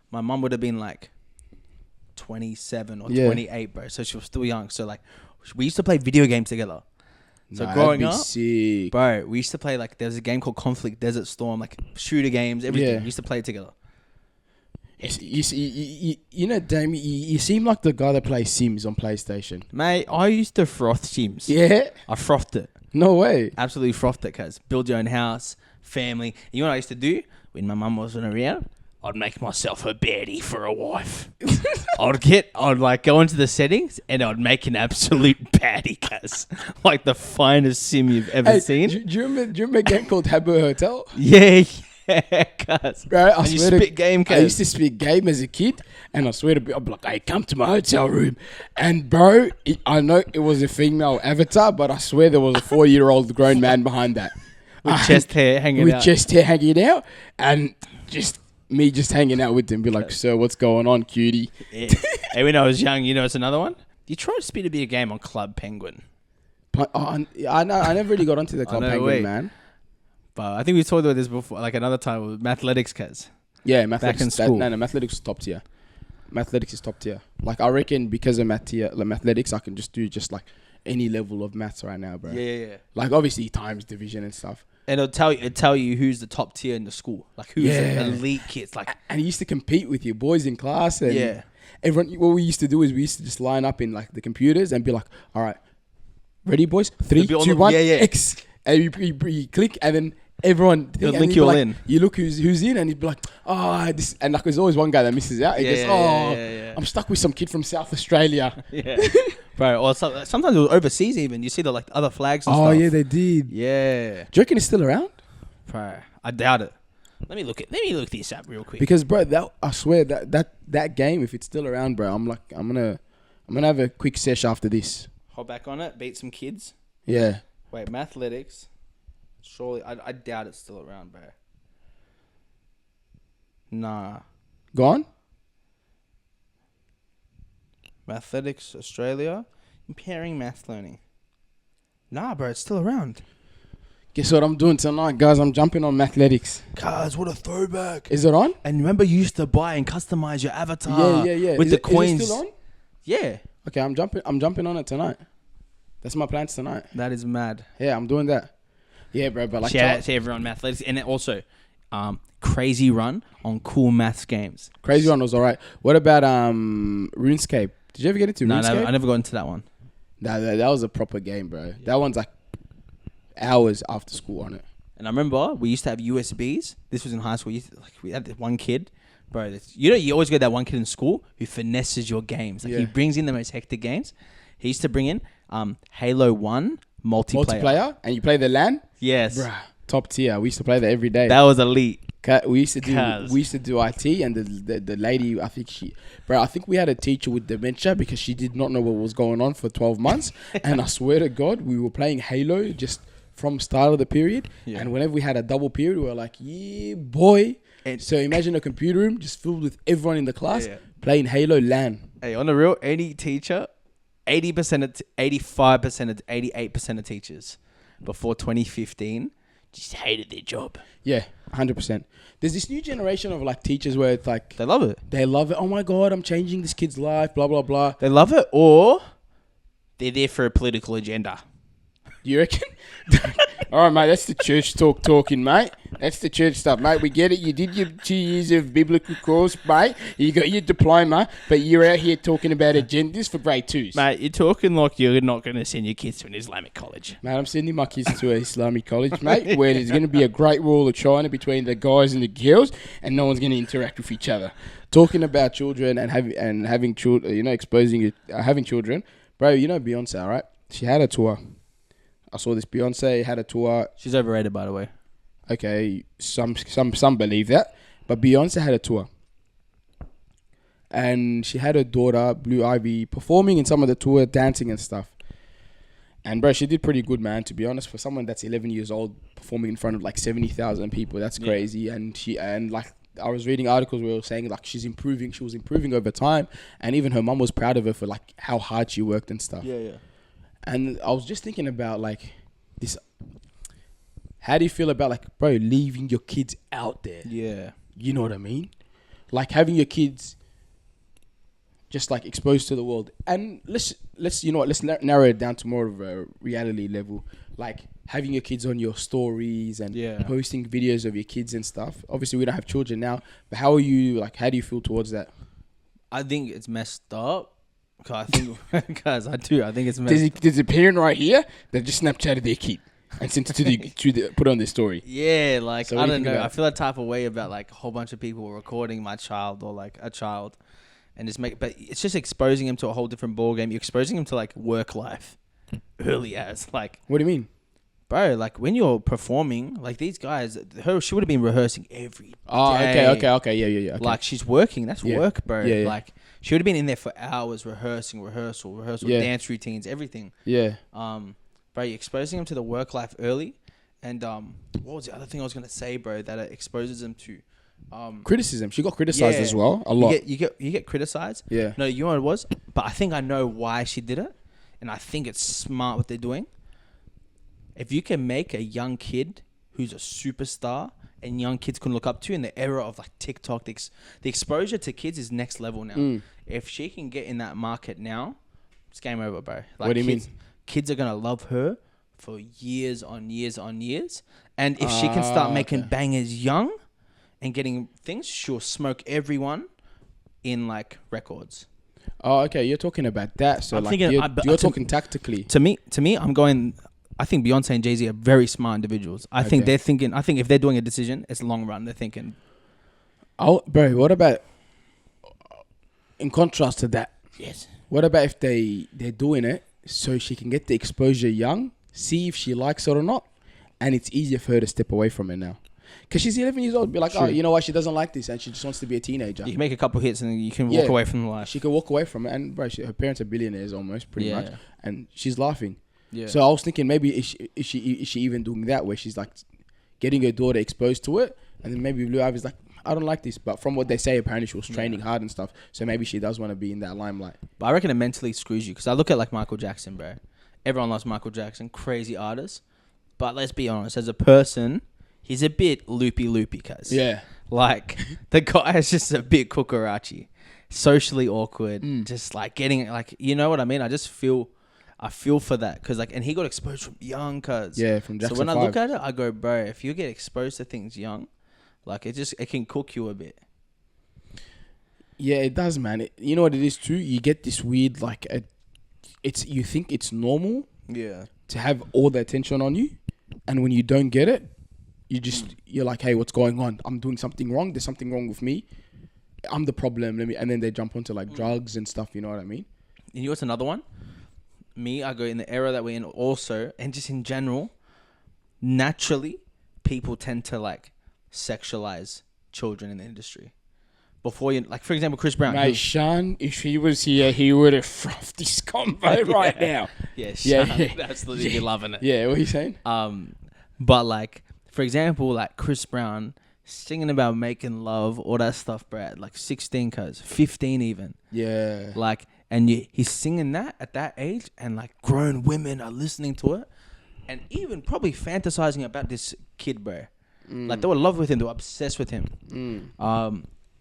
my mom would have been like 27 or 28, bro. So she was still young. So like, we used to play video games together. So growing up, sick. bro, we used to play like there was a game called Conflict Desert Storm, like shooter games, everything. Yeah. We used to play it together. You know, Dame, you seem like the guy that plays Sims on PlayStation. Mate, I used to froth Sims. Yeah. I frothed it. No way. Absolutely frothed it, cuz. Build your own house, family. You know what I used to do? When my mum wasn't around, I'd make myself a baddie for a wife. I'd like go into the settings and I'd make an absolute baddie, cuz. Like the finest sim you've ever seen. Do you remember a game called Habbo Hotel? Yeah, cuz. Bro, I And you swear spit game, I cuz. used to spit game as a kid, and I swear to be, I'd be like, "Hey, come to my hotel room," and bro, I know it was a female avatar, but I swear there was a 4-year-old grown man behind that, With chest hair hanging with out. chest hair hanging out, and just me just hanging out with him, be like, "Sir, what's going on, cutie?" Yeah. Hey, when I was young, you know, it's another one. You tried to spit a bit of game on Club Penguin. I know, I never really got onto the Club know, Penguin, wait. man. But I think we talked about this before, like another time with Mathletics, cuz. Yeah, Mathletics. in school. No, Mathletics is top tier. Mathletics is top tier. Like I reckon because of Mathletics, I can just do just like any level of maths right now, bro. Yeah. Like obviously times division and stuff. And it'll tell you who's the top tier in the school, like who's the elite kids, like And you used to compete with your boys in class, and Yeah. everyone. What we used to do is we used to just line up in like the computers and be like, "All right, ready, boys? 3, be on 2, the- 1, yeah. X." And you click, and then everyone They'll and link you'd you be all like- in. You look who's in, and he'd be like, "Oh, this," and like there's always one guy that misses out. He goes, Yeah. I'm stuck with some kid from South Australia." yeah, bro. Or sometimes it was overseas even. You see the like other flags. And Oh stuff. yeah, they did. yeah, Do you reckon it's still around? bro. I doubt it. Let me look this up real quick. Because bro, I swear that game, if it's still around, bro, I'm gonna have a quick sesh after this. Hold back on it. Beat some kids. Yeah. Wait, Mathletics. Surely, I doubt it's still around, bro. Nah. Gone? Mathletics Australia. Impairing math learning. Nah, bro, it's still around. Guess what I'm doing tonight, guys? I'm jumping on Mathletics. Cuz, what a throwback. Is it on? And remember, you used to buy and customize your avatar. Yeah. With Is the it coins. still on? Yeah. Okay, I'm jumping on it tonight. That's my plans tonight. That is mad. Yeah, I'm doing that. Yeah, bro, but like Shout out to everyone, Mathletics. And also, crazy run on cool maths games. Crazy Run was alright. What about RuneScape? Did you ever get into No, RuneScape? I never got into that one. Nah, that was a proper game, bro. That one's like hours after school on it. And I remember we used to have USBs. This was in high school. We had this one kid, bro. You always get that one kid in school who finesses your games. Like he brings in the most hectic games. He used to bring in Halo 1 multiplayer. And you play the LAN? Yes. Bruh, top tier. We used to play that every day. That was elite. We used to do IT, and the lady, I think we had a teacher with dementia because she did not know what was going on for 12 months. And I swear to God, we were playing Halo just from start of the period. Yeah. And whenever we had a double period, we were like, yeah, boy. And so imagine a computer room just filled with everyone in the class playing Halo LAN. Hey, on the real, any teacher, 80%, 85%, 88% of teachers before 2015 just hated their job. Yeah, 100%. There's this new generation of like teachers where it's like they love it. They love it. Oh my God, I'm changing this kid's life. Blah blah blah. They love it, or they're there for a political agenda. You reckon? All right, mate. That's the church talking, mate. That's the church stuff, mate. We get it. You did your 2 years of biblical course, mate. You got your diploma, but you're out here talking about agendas for grade 2s. Mate, you're talking like you're not going to send your kids to an Islamic college. Mate, I'm sending my kids to an Islamic college, mate, where there's going to be a great wall of China between the guys and the girls, and no one's going to interact with each other. Talking about children and having children, having children, bro. You know Beyonce, right? She had a tour. I saw this. Beyonce had a tour. She's overrated, by the way. Okay, some believe that, but Beyonce had a tour, and she had her daughter Blue Ivy performing in some of the tour, dancing and stuff. And bro, she did pretty good, man. To be honest, for someone that's 11 years old performing in front of like 70,000 people, that's crazy. Yeah. And like I was reading articles where it was saying like she's improving. She was improving over time, and even her mum was proud of her for like how hard she worked and stuff. Yeah. And I was just thinking about like this. How do you feel about like, bro, leaving your kids out there? Yeah. You know what I mean? Like having your kids just like exposed to the world. And let's narrow it down to more of a reality level. Like having your kids on your stories and posting videos of your kids and stuff. Obviously we don't have children now, but how do you feel towards that? I think it's messed up. I think it's messed up. There's a parent right here that just Snapchatted their kid and sent it to put on their story. Yeah, like, so I don't know. I feel that type of way about like a whole bunch of people recording my child or like a child and but it's just exposing him to a whole different ball game. You're exposing him to like work life early as like. What do you mean? Bro, like when you're performing, like these guys, she would have been rehearsing every day. Okay. Yeah. Okay. Like she's working. That's work, bro. Yeah. Like she would have been in there for hours rehearsal, dance routines, everything. Yeah. Bro, you're exposing them to the work life early. And what was the other thing I was going to say, bro, that it exposes them to? Criticism. She got criticized as well, a lot. You get criticized? Yeah. No, you know what it was? But I think I know why she did it. And I think it's smart what they're doing. If you can make a young kid who's a superstar and young kids can look up to in the era of like TikTok, the exposure to kids is next level now. If she can get in that market now, it's game over, bro. Like, what do you mean? Kids are going to love her for years on years on years. And if she can start making bangers young and getting things, she'll smoke everyone in like records. Oh, okay. You're talking about that. So you're talking tactically. To me, I'm going... I think Beyonce and Jay-Z are very smart individuals. I think they're thinking... I think if they're doing a decision, it's long run. They're thinking... Oh, bro, what about... In contrast to that... Yes. What about if they're doing it so she can get the exposure young, see if she likes it or not, and it's easier for her to step away from it now? Because she's 11 years old. Be like, oh, you know what? She doesn't like this and she just wants to be a teenager. You can make a couple hits and you can walk away from the life. She can walk away from it. And, bro, her parents are billionaires almost, pretty much. And she's laughing. Yeah. So I was thinking maybe is she even doing that where she's like getting her daughter exposed to it, and then maybe Blue Ivy's like, I don't like this, but from what they say, apparently she was training hard and stuff, so maybe she does want to be in that limelight. But I reckon it mentally screws you because I look at like Michael Jackson, bro. Everyone loves Michael Jackson, crazy artist, but let's be honest, as a person, he's a bit loopy, cuz. Yeah. Like the guy is just a bit cucarachi, socially awkward, just like getting like, you know what I mean? I feel for that because like, and he got exposed from young, cuz. Yeah, from Jackson. So when 5. I look at it, I go, bro, if you get exposed to things young, like it can cook you a bit. Yeah, it does, man. You know what it is too? You get this weird like, you think it's normal. Yeah. To have all the attention on you, and when you don't get it, you're like, hey, what's going on? I'm doing something wrong. There's something wrong with me. I'm the problem. And then they jump onto like drugs and stuff. You know what I mean? You know what's another one? I go in the era that we're in also, and just in general, naturally, people tend to like sexualize children in the industry. Before you, like for example, Chris Brown. Mate, Sean, if he was here, he would have frothed this combo right now. Yeah, Yeah, Sean, yeah. absolutely be loving it. Yeah, what are you saying? But like, for example, like Chris Brown singing about making love, all that stuff, Brad. Like 16 cuz, 15 even. Yeah. Like, and he's singing that at that age, and like grown women are listening to it, and even probably fantasizing about this kid, bro. Like they were in love with him, they were obsessed with him.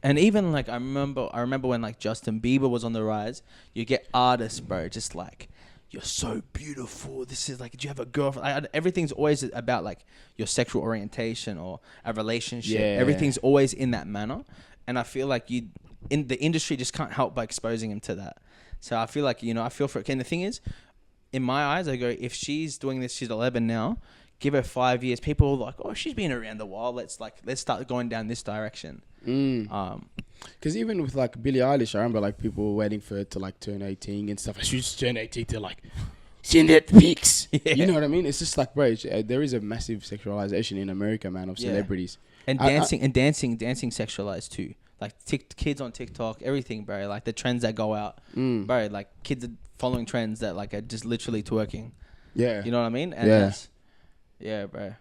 And even like I remember when like Justin Bieber was on the rise. You get artists, bro, just like, you're so beautiful. This is like, do you have a girlfriend? Everything's always about like your sexual orientation or a relationship. Yeah. Everything's always in that manner, and I feel like in the industry just can't help by exposing him to that. So I feel like, I feel for it. And the thing is, in my eyes, I go, if she's doing this, she's 11 now. Give her 5 years. People are like, oh, she's been around a while. Let's start going down this direction. Because even with like Billie Eilish, I remember like people were waiting for her to like turn 18 and stuff. She just turned 18 to like send that pics. Yeah. You know what I mean? It's just like, bro, there is a massive sexualization in America, man, of celebrities. And dancing sexualized too. Like kids on TikTok, everything, bro. Like the trends that go out, bro. Like kids are following trends that like are just literally twerking. Yeah. You know what I mean? And yeah, bro.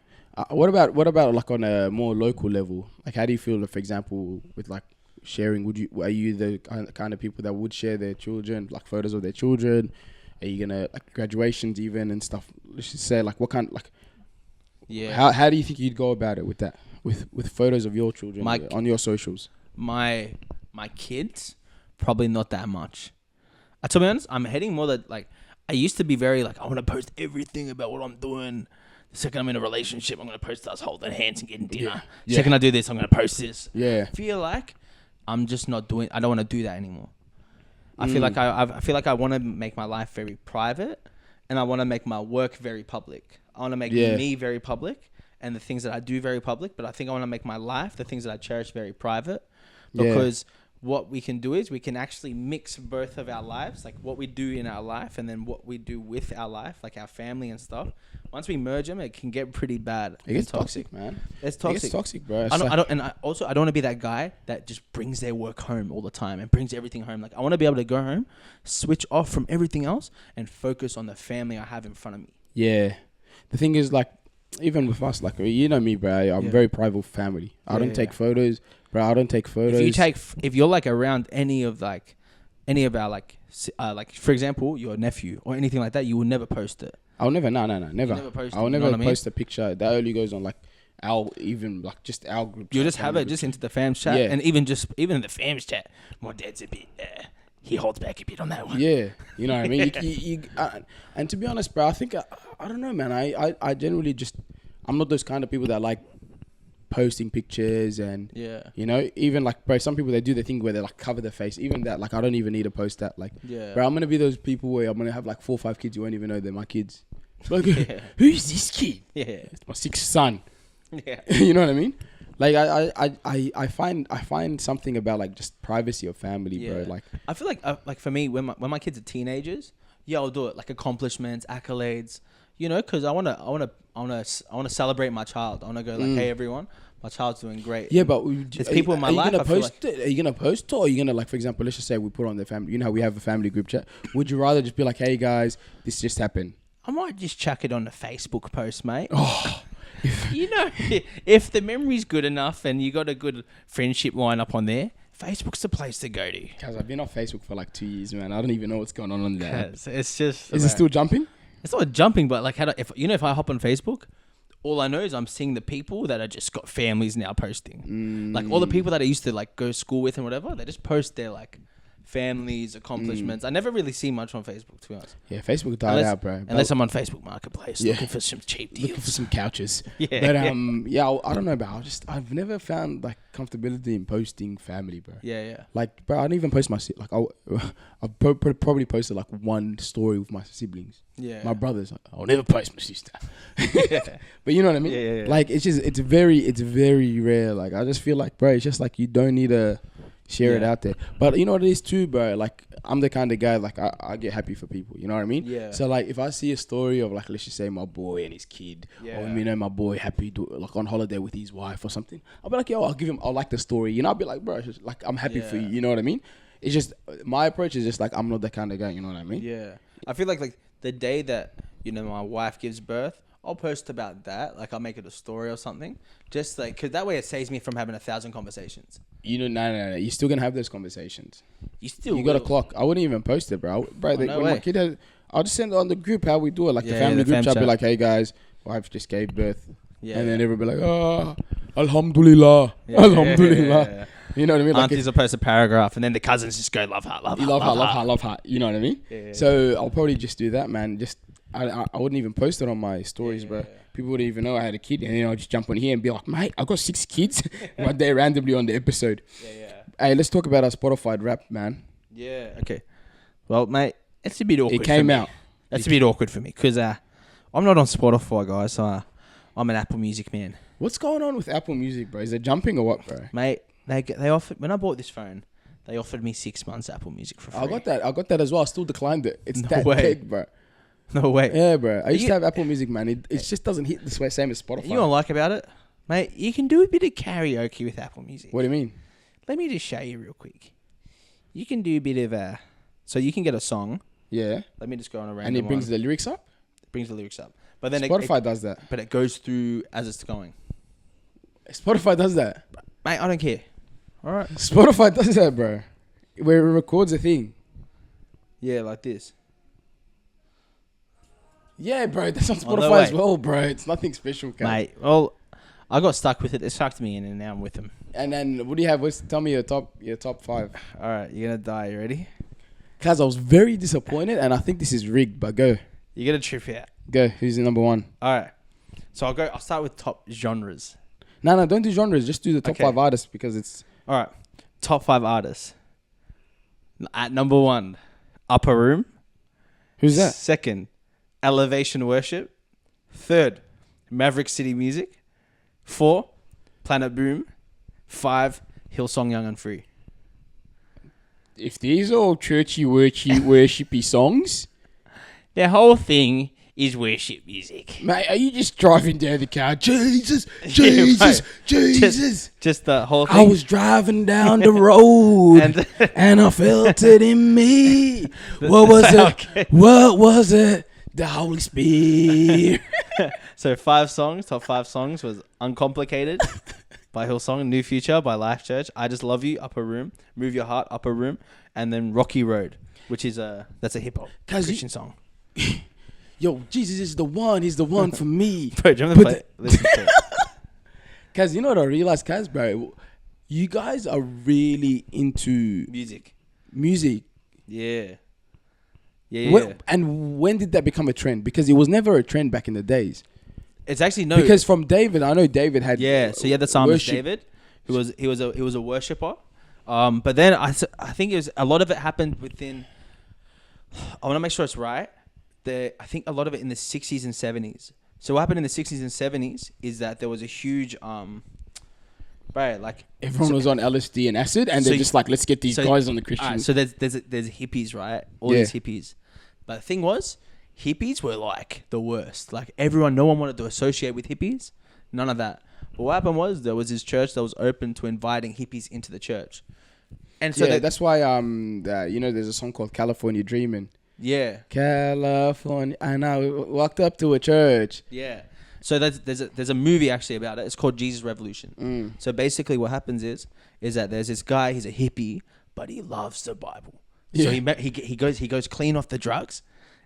What about like on a more local level? Like, how do you feel, for example, with like sharing? Are you the kind of people that would share their children, like photos of their children? Are you gonna like graduations even and stuff? Let's just say like what kind like. Yeah. How do you think you'd go about it with that? With photos of your children on your socials? My kids, probably not that much. To be honest, I'm heading more that like I used to be very like, I want to post everything about what I'm doing. The second I'm in a relationship, I'm going to post us holding hands and getting dinner. Yeah. Second I do this, I'm going to post this. Yeah. I feel like I'm just not doing. I don't want to do that anymore. I feel like I feel like I want to make my life very private, and I want to make my work very public. I want to make me very public, and the things that I do very public. But I think I want to make my life, the things that I cherish, very private, because what we can do is we can actually mix both of our lives, like what we do in our life and then what we do with our life, like our family and stuff. Once we merge them, it can get pretty bad. It gets toxic, man. It's toxic. It gets toxic, bro. I don't want to be that guy that just brings their work home all the time and brings everything home. Like I want to be able to go home, switch off from everything else, and focus on the family I have in front of me. Yeah. The thing is, like, even with us, like, you know me, bro. I'm very private with family. I don't take photos, bro. I don't take photos. If you're like around any of our like for example, your nephew or anything like that, you will never post it. I'll never, never. Never post it, I'll you know never what I mean? post a picture that only goes on like our group. You'll chat, just have it just into the fams chat, and even in the fams chat, my dad's a bit. He holds back a bit on that one. Yeah, you know what I mean. And to be honest, bro, I think I don't know, man. I generally just I'm not those kind of people that like posting pictures and you know, even like, bro, some people they do the thing where they like cover their face. Even that, like, I don't even need to post that. Like, bro, I'm gonna be those people where I'm gonna have like 4 or 5 kids you won't even know they're my kids. Like, who's this kid? Yeah, it's my 6th son. Yeah, you know what I mean. Like I find something about like just privacy of family, bro. Like I feel like for me when my kids are teenagers, I'll do it like accomplishments, accolades, you know, because I wanna celebrate my child. I wanna go like, hey everyone, my child's doing great. Yeah, but there's people in my life. Are you gonna post it, or are you gonna, like, for example, let's just say we put on the family. You know how we have a family group chat. Would you rather just be like, hey guys, this just happened? I might just chuck it on the Facebook post, mate. Oh. You know, if the memory's good enough and you got a good friendship line up on there, Facebook's the place to go to. Because I've been on Facebook for like 2 years, man. I don't even know what's going on there. It's just... Is it still jumping? It's not jumping, but like, if I hop on Facebook, all I know is I'm seeing the people that are just got families now posting. Like all the people that I used to like go to school with and whatever, they just post their like families, accomplishments. I never really see much on Facebook, to be honest. Yeah, Facebook died out, bro. Unless I'm on Facebook Marketplace looking for some cheap deals. Looking for some couches. Yeah. But I don't know, bro. I've never found like comfortability in posting family, bro. Yeah. Like, bro, I don't even post my like. I probably posted like one story with my siblings. Yeah. My brothers. I'll never post my sister. But you know what I mean? Yeah. Like, it's very rare. Like, I just feel like, bro, it's just like you don't need to share it out there. But you know what it is too, bro? Like, I'm the kind of guy, like, I get happy for people. You know what I mean? Yeah. So, like, if I see a story of, like, let's just say my boy and his kid, or, you know, my boy happy, like, on holiday with his wife or something, I'll be like, yo, I'll like the story. You know, I'll be like, bro, it's just, like, I'm happy for you. You know what I mean? It's just, my approach is just, like, I'm not that kind of guy. You know what I mean? Yeah. I feel like the day that, you know, my wife gives birth, I'll post about that. Like, I'll make it a story or something. Just like, because that way it saves me from having 1,000 conversations. You know, no. You're still going to have those conversations. You got a clock. I wouldn't even post it, bro. No when way. my kid has, I'll just send it on the group how we do it. Like the Yeah, family the group fam chat. I'll be chat. like, hey guys, wife just gave birth. Yeah. And then everybody be like, Alhamdulillah. Alhamdulillah. Yeah. You know what I mean? Like Aunties will post a paragraph and then the cousins just go, love her, love her. you love her. You know what I mean? Yeah. So I'll probably just do that, man. Just I wouldn't even post it on my stories, bro. People wouldn't even know I had a kid, and then I'll just jump on here and be like, mate, I got 6 kids one day randomly on the episode. Yeah. Hey, let's talk about our Spotify rap, man. Yeah. Okay. Well, mate, it's a bit awkward. It came for me. out. That's a bit awkward for me because I'm not on Spotify, guys. So I'm an Apple Music man. What's going on with Apple Music, bro? Is it jumping or what, bro? Mate, they offered, when I bought this phone, they offered me 6 months Apple Music for free. I got that as well. I still declined it. It's No that way. big, bro. No way. Yeah, bro. I used You- to have Apple Music, man. It just doesn't hit the same as Spotify. You know what I like about it? Mate, you can do a bit of karaoke with Apple Music. What do you mean? Let me just show you real quick. You can do a bit of so you can get a song. Yeah. Let me just go on a random And it brings one. the lyrics up? brings the lyrics up. But then Spotify does that. But it goes through as it's going. Spotify does that. Mate, I don't care. All right. Spotify does that, bro. Where it records a thing. Yeah, like this. Yeah, bro. That's on Oh, no Spotify as way. well, bro. It's nothing special, guys. Mate, well, I got stuck with it. It sucked me in, and now I'm with them. And then what do you have? Tell me your top 5. All right, you're gonna die. You ready? Cause I was very disappointed, and I think this is rigged. But go. You're gonna trip out. Go. Who's the number 1? All right. So I'll start with top genres. No, don't do genres. Just do the top Okay. 5 artists because it's. All right. Top 5 artists. At number 1, Upper Room. Who's that? Second, Elevation Worship. Third, Maverick City Music. 4, Planet Boom. 5, Hillsong Young and Free. If these are all churchy, worshipy songs, The whole thing is worship music. mate, are you just driving down the car? Jesus, mate. Jesus. Just the whole thing. I was driving down the road and I felt it in me. What was it? Okay. What was it? The Holy Spirit. So 5 songs, top 5 songs was Uncomplicated by Hillsong, New Future by Life Church, I Just Love You, Upper Room, Move Your Heart, Upper Room, and then Rocky Road, which is that's a hip hop 'Cause Christian song. Yo, Jesus is the one. He's the one for me. Bro, do you want to But play? Listen to it. Cause you know what I realized, Kaz, bro? You guys are really into Music. music. Yeah. Yeah. And when did that become a trend? Because it was never a trend back in the days. It's actually no. Because from David, I know David had So you had the psalmist worship. David, who was a worshipper. But then I think it was a lot of it happened within. I want to make sure it's right. I think a lot of it in the 60s and 70s. So what happened in the 60s and 70s is that there was a huge Everyone was on LSD and acid, and So they're just like, let's get these guys on the Christian. Alright, so there's hippies, right? All Yeah. these hippies. But the thing was, hippies were like the worst. Like no one wanted to associate with hippies. None of that. But what happened was there was this church that was open to inviting hippies into the church. And so That's why there's a song called California Dreamin'. yeah. California, and I walked up to a church. Yeah. So there's a movie actually about it. It's called Jesus Revolution. So basically what happens is that there's this guy, he's a hippie, but he loves the Bible. So Yeah. he goes clean off the drugs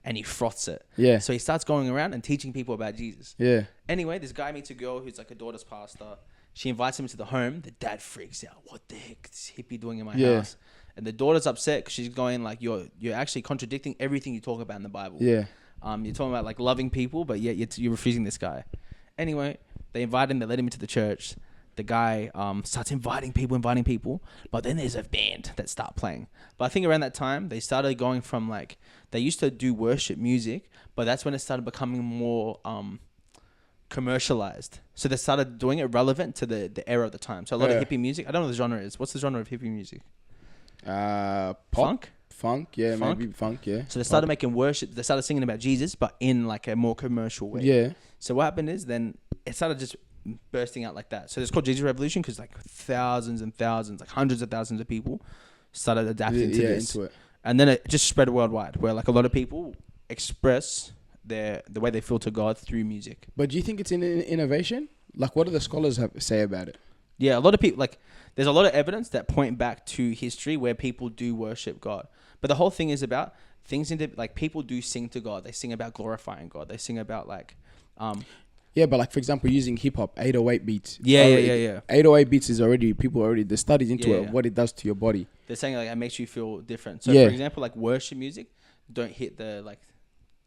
and he froths it. Yeah. So he starts going around and teaching people about Jesus. Yeah. Anyway, this guy meets a girl who's like a daughter's pastor. She invites him to the home. The dad freaks out. What the heck is this hippie doing in my Yeah. house? And the daughter's upset because she's going like, you're actually contradicting everything you talk about in the Bible. Yeah. You're talking about like loving people, but yet you're refusing this guy. Anyway, they invite him. They let him into the church. The guy starts inviting people. But then there's a band that start playing. But I think around that time, they started going from like, they used to do worship music, but that's when it started becoming more commercialized. So they started doing it relevant to the era of the time. So a lot of hippie music. I don't know what the genre is. What's the genre of hippie music? Pop? Funk, yeah, Funk? maybe funk, yeah. So they started making worship. They started singing about Jesus, but in like a more commercial way. Yeah. So what happened is then it started just bursting out like that. So it's called Jesus Revolution because like thousands and thousands, like hundreds of thousands of people started adapting to this. Into it. And then it just spread worldwide, where like a lot of people express the way they feel to God through music. But do you think it's an innovation? Like, what do the scholars have to say about it? Yeah, a lot of people, like, there's a lot of evidence that point back to history where people do worship God. But the whole thing is about things into, like, people do sing to God. They sing about glorifying God. They sing about, like... yeah, but, like, for example, using hip-hop, 808 beats. Yeah. 808 beats is already, the studies into it, Yeah. what it does to your body. They're saying, like, it makes you feel different. So, Yeah. for example, like, worship music don't hit the, like...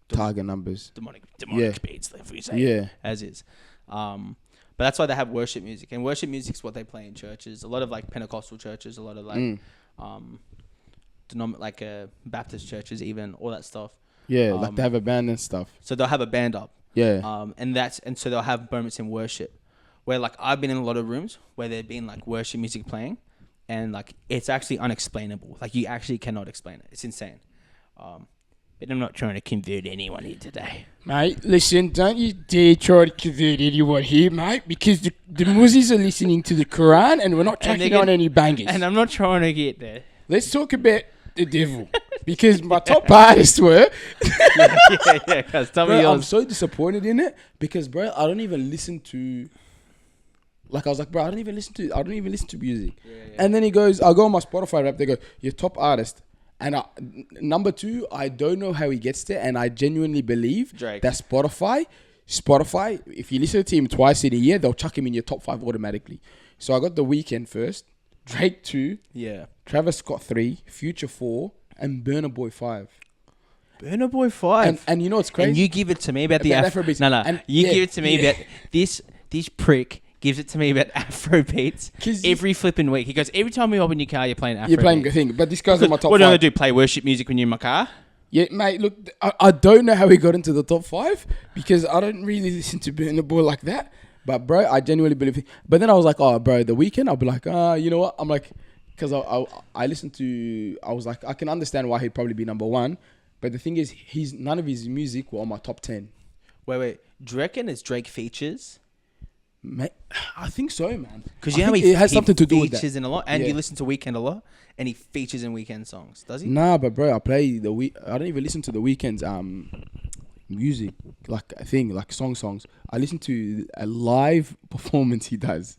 Target numbers. Demonic Yeah. beats, if we say Yeah. as is. But that's why they have worship music. And worship music is what they play in churches. A lot of, like, Pentecostal churches, a lot of, like... Baptist churches, even all that stuff. Yeah, like they have a band and stuff. So they'll have a band up. Yeah. And so they'll have moments in worship where like I've been in a lot of rooms where there've been like worship music playing, and like it's actually unexplainable. Like you actually cannot explain it. It's insane. But I'm not trying to convert anyone here today. Mate, listen, don't you dare try to convert anyone here, mate, because the Muzzies are listening to the Quran and we're not tracking on any bangers. And I'm not trying to get there. Let's talk about the devil, because my top artists were... yeah, cuz tell me Bro, yours. I'm so disappointed in it because, bro, I don't even listen to... Like, I was like, bro, I don't even listen to music. Yeah. And then he goes, I'll go on my Spotify rap, they go, your top artist. And number 2, I don't know how he gets there, and I genuinely believe Drake. that Spotify, if you listen to him twice in a year, they'll chuck him in your top 5 automatically. So I got The Weeknd first, Drake 2, Yeah. Travis Scott 3, Future 4, and Burna Boy 5. Burna Boy 5. And you know what's crazy? And you give it to me about the About Afrobeats. No. And you yeah, give it to me yeah. about this prick gives it to me about Afrobeats 'Cause every flipping week. He goes, every time we open your car, you're playing Afrobeats. You're playing good thing, but this guy's on my top 5. What do you want to do? Play worship music when you're in my car? Yeah, mate, look, I don't know how he got into the top 5 because I don't really listen to Burna Boy like that. But, bro, I genuinely believe it. But then I was like, oh, bro, The Weeknd, I'll be like, you know what? I'm like, because I listened to, I was like, I can understand why he'd probably be number 1. But the thing is, none of his music were on my top 10. Wait. Do you reckon it's Drake features? Mate, I think so, man. Because I you know think he it has something to do with features that. in a lot. And Yeah. you listen to Weeknd a lot. And he features in Weeknd songs. Does he? Nah, but bro, I play I don't even listen to The Weeknd's music, like a thing, like songs. I listen to a live performance he does.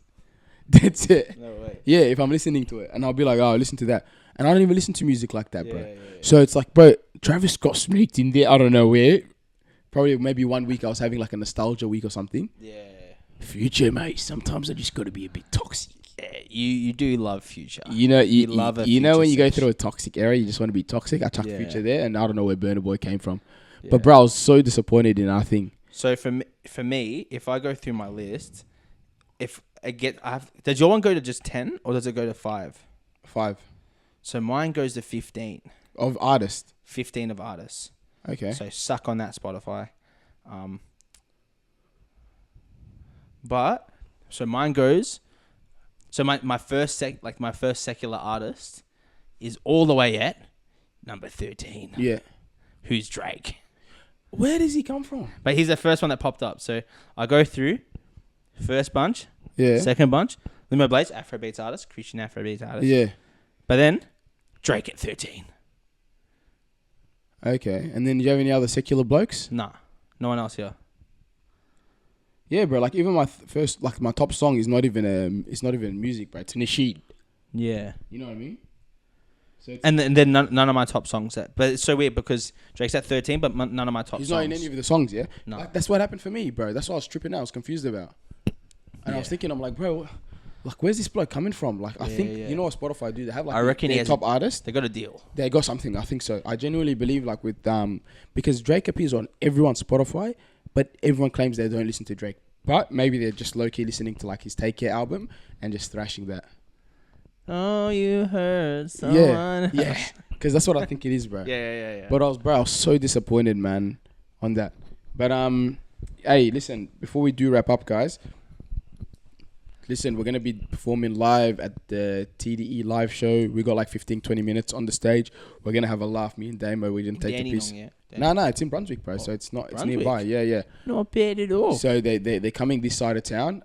That's it. No way. Yeah, if I'm listening to it, and I'll be like, oh, listen to that, and I don't even listen to music like that, bro. Yeah. So it's like, bro, Travis Scott sneaked in there. I don't know where. Probably maybe one week I was having like a nostalgia week or something. Yeah. Future, mate. Sometimes I just got to be a bit toxic. Yeah, you do love Future. You know, you love a you know when Future you go sesh. through a toxic era, you just want to be toxic. I chucked Yeah. Future there, and I don't know where Burna Boy came from. Yeah. But bro, I was so disappointed in our thing. So for me, if I go through my list, does your one go to just 10 or does it go to 5? 5 So mine goes to 15. of artists. 15 of artists. Okay. So suck on that, Spotify. But so mine goes. So my first secular artist is all the way at number 13. Yeah. Who's Drake? Where does he come from? But he's the first one that popped up. So I go through first bunch, Yeah. second bunch, Limo Blaze, Afrobeats artist, Christian Afrobeats artist. Yeah. But then Drake at 13. Okay. And then do you have any other secular blokes? Nah, no one else here. Yeah, bro. Like even my first, like my top song is not even music, bro. It's Nasheed. Yeah. You know what I mean? So it's, And then none of my top songs but it's so weird because Drake's at 13, but none of my top he's songs. not in any of the songs, yeah. No. Like, that's what happened for me, bro. That's what I was tripping out. I was confused about. And I was thinking, I'm like, bro, like, where's this bloke coming from? Like, I think yeah. you know what Spotify do? They have like I reckon he their has top artist. They got a deal. They got something. I think so. I genuinely believe like with because Drake appears on everyone's Spotify, but everyone claims they don't listen to Drake. But maybe they're just low key listening to like his Take Care album and just thrashing that. Oh, you heard someone. Yeah, because that's what I think it is, bro. Yeah. But I was so disappointed, man, on that. But hey, listen, before we do wrap up, guys. Listen, we're going to be performing live at the TDE live show. We got like 15-20 minutes on the stage. We're going to have a laugh. Me and Damo, we didn't take the piece. No, it's in Brunswick, bro. So it's not. Brunswick. It's nearby. Yeah. Not bad at all. So they're coming this side of town.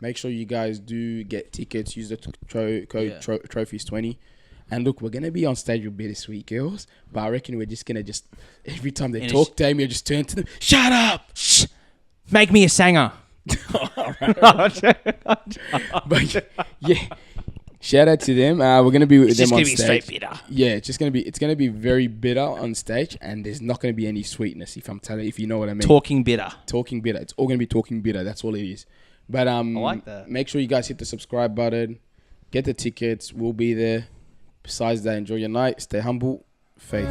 Make sure you guys do get tickets. Use the code Trophies 20. And look, we're going to be on stage with Bittersweet Girls. But I reckon we're just going to every time they talk, Damo just turn to them. Shut up! Shh! Make me a singer. But yeah, shout out to them. We're gonna be with them on stage. It's just gonna be straight bitter. Yeah, it's gonna be very bitter on stage, and there's not gonna be any sweetness. If you know what I mean. Talking bitter. It's all gonna be talking bitter. That's all it is. But I like that. Make sure you guys hit the subscribe button, get the tickets. We'll be there. Besides that, enjoy your night. Stay humble. Faith.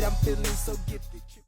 I'm feeling so gifted.